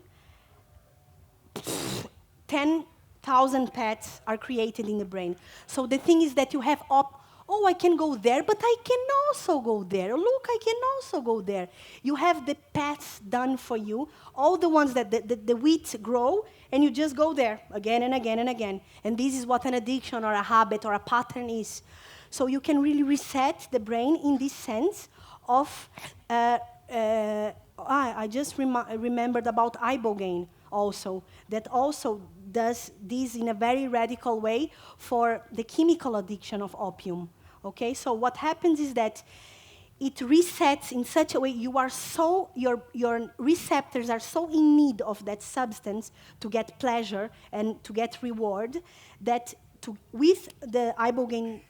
10,000 paths are created in the brain. So the thing is that you have I can go there, but I can also go there. Look, I can also go there. You have the paths done for you, all the ones that the wheat grow, and you just go there again and again and again. And this is what an addiction or a habit or a pattern is. So you can really reset the brain in this sense of, I just remembered about ibogaine. also, that also does this in a very radical way for the chemical addiction of opium. Okay, so what happens is that it resets in such a way your receptors are so in need of that substance to get pleasure and to get reward that with the ibogaine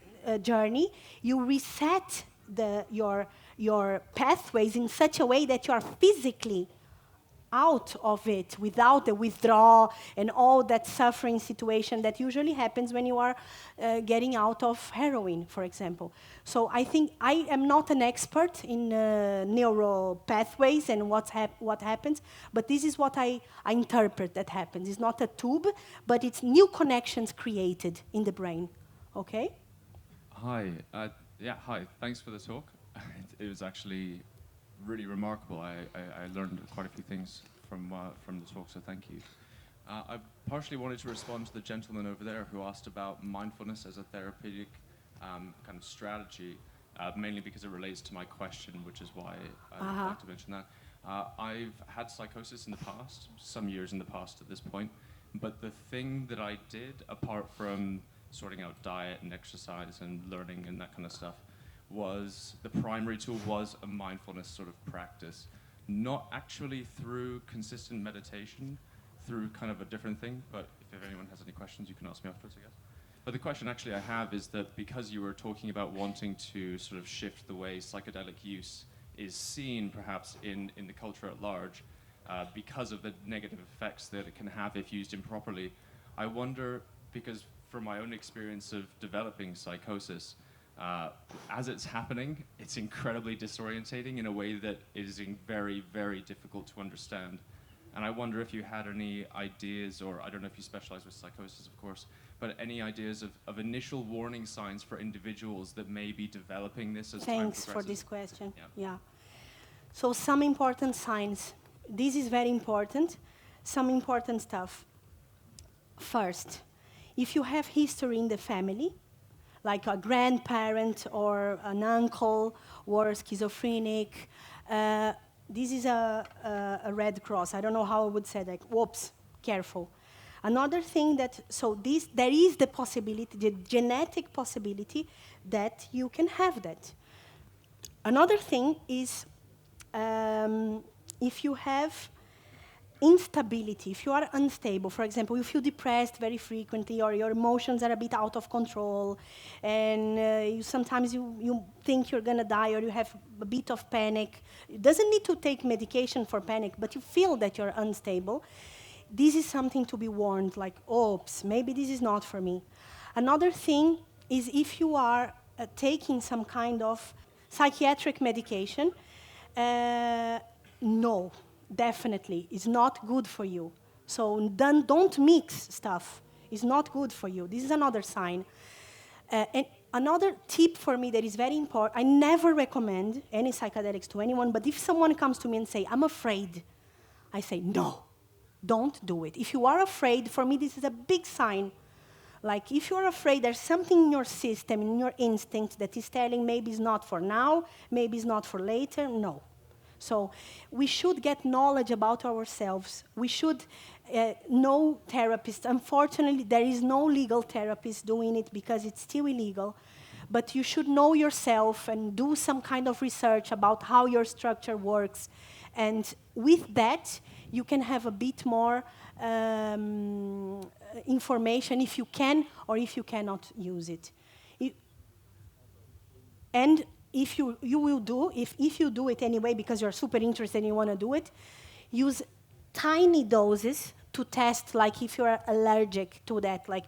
journey, you reset your pathways in such a way that you are physically out of it without the withdrawal and all that suffering situation that usually happens when you are getting out of heroin, for example. So I think I am not an expert in neural pathways and what happens, but this is what I interpret that happens. It's not a tube, but it's new connections created in the brain. Okay? Hi. Hi. Thanks for the talk. It was actually really remarkable. I learned quite a few things from the talk, so thank you. I partially wanted to respond to the gentleman over there who asked about mindfulness as a therapeutic kind of strategy, mainly because it relates to my question, which is why I'd like to mention that. I've had psychosis in the past, some years in the past at this point, but the thing that I did, apart from sorting out diet and exercise and learning and that kind of stuff, was the primary tool was a mindfulness sort of practice, not actually through consistent meditation, through kind of a different thing, but if anyone has any questions, you can ask me afterwards, I guess. But the question actually I have is that because you were talking about wanting to sort of shift the way psychedelic use is seen perhaps in the culture at large, because of the negative effects that it can have if used improperly, I wonder, because from my own experience of developing psychosis, as it's happening, it's incredibly disorientating in a way that is very, very difficult to understand. And I wonder if you had any ideas, or I don't know if you specialize with psychosis, of course, but any ideas of initial warning signs for individuals that may be developing this as time progresses? Thanks for this question. Yeah. So some important signs. This is very important. Some important stuff. First, if you have history in the family, like a grandparent or an uncle or schizophrenic, this is a red cross. I don't know how I would say that. Whoops, careful. Another thing there is the possibility, the genetic possibility that you can have that. Another thing is if you have instability, if you are unstable, for example, you feel depressed very frequently, or your emotions are a bit out of control, and sometimes you think you're going to die, or you have a bit of panic. It doesn't need to take medication for panic, but you feel that you're unstable. This is something to be warned, like, oops, maybe this is not for me. Another thing is if you are taking some kind of psychiatric medication, no. Definitely, it's not good for you. So don't mix stuff. It's not good for you. This is another sign. And another tip for me that is very important, I never recommend any psychedelics to anyone, but if someone comes to me and say, I'm afraid, I say, no, don't do it. If you are afraid, for me, this is a big sign. Like, if you're afraid, there's something in your system, in your instinct, that is telling maybe it's not for now, maybe it's not for later, no. So we should get knowledge about ourselves. We should know therapists. Unfortunately, there is no legal therapist doing it because it's still illegal. But you should know yourself and do some kind of research about how your structure works. And with that, you can have a bit more information if you can or if you cannot use it. And if you do it anyway because you're super interested and you want to do it, use tiny doses to test, like if you're allergic to that. Like,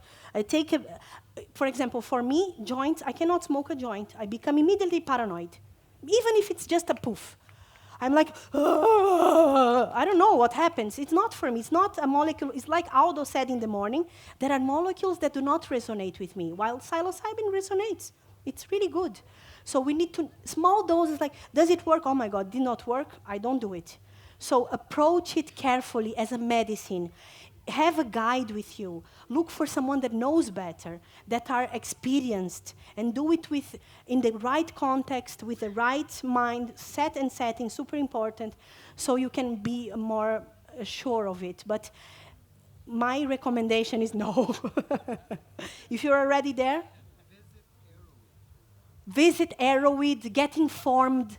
for example, for me, joints, I cannot smoke a joint. I become immediately paranoid, even if it's just a poof. I'm like, I don't know what happens. It's not for me. It's not a molecule. It's like Aldo said in the morning. There are molecules that do not resonate with me, while psilocybin resonates. It's really good. So we need to, small doses, like, does it work? Oh my God, did not work? I don't do it. So approach it carefully as a medicine. Have a guide with you. Look for someone that knows better, that are experienced, and do it in the right context, with the right mind, set and setting, super important, so you can be more sure of it. But my recommendation is no. If you're already there, visit Arrowhead, get informed,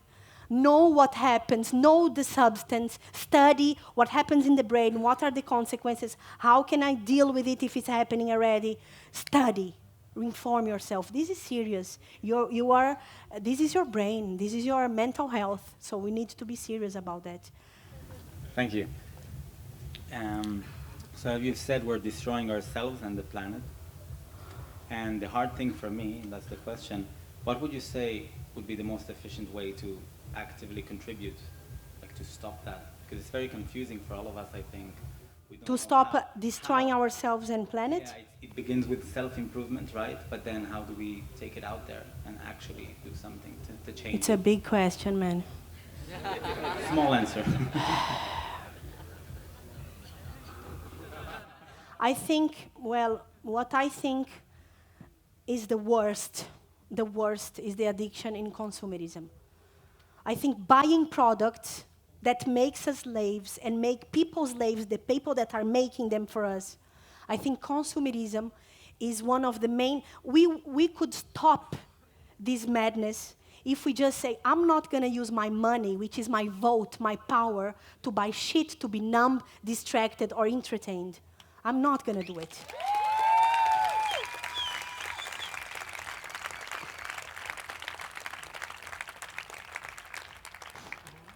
know what happens, know the substance, study what happens in the brain, what are the consequences, how can I deal with it if it's happening already. Study, inform yourself. This is serious. This is your brain, this is your mental health, so we need to be serious about that. Thank you. So you've said we're destroying ourselves and the planet. And the hard thing for me, and that's the question, what would you say would be the most efficient way to actively contribute, like to stop that? Because it's very confusing for all of us, I think. To stop destroying ourselves and planet? Yeah, it begins with self-improvement, right? But then how do we take it out there and actually do something to change It's a big question, man. Small answer. I think, well, what I think is the worst is the addiction in consumerism. I think buying products that makes us slaves and make people slaves, the people that are making them for us. I think consumerism is one of the main, we could stop this madness if we just say, I'm not gonna use my money, which is my vote, my power, to buy shit, to be numb, distracted, or entertained. I'm not gonna do it.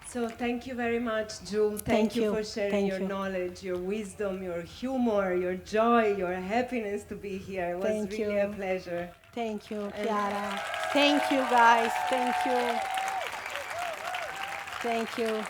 So thank you very much, Jul. Thank you for sharing your knowledge, your wisdom, your humor, your joy, your happiness to be here. It was really a pleasure. Thank you, Chiara. Thank you, guys. Thank you. Thank you.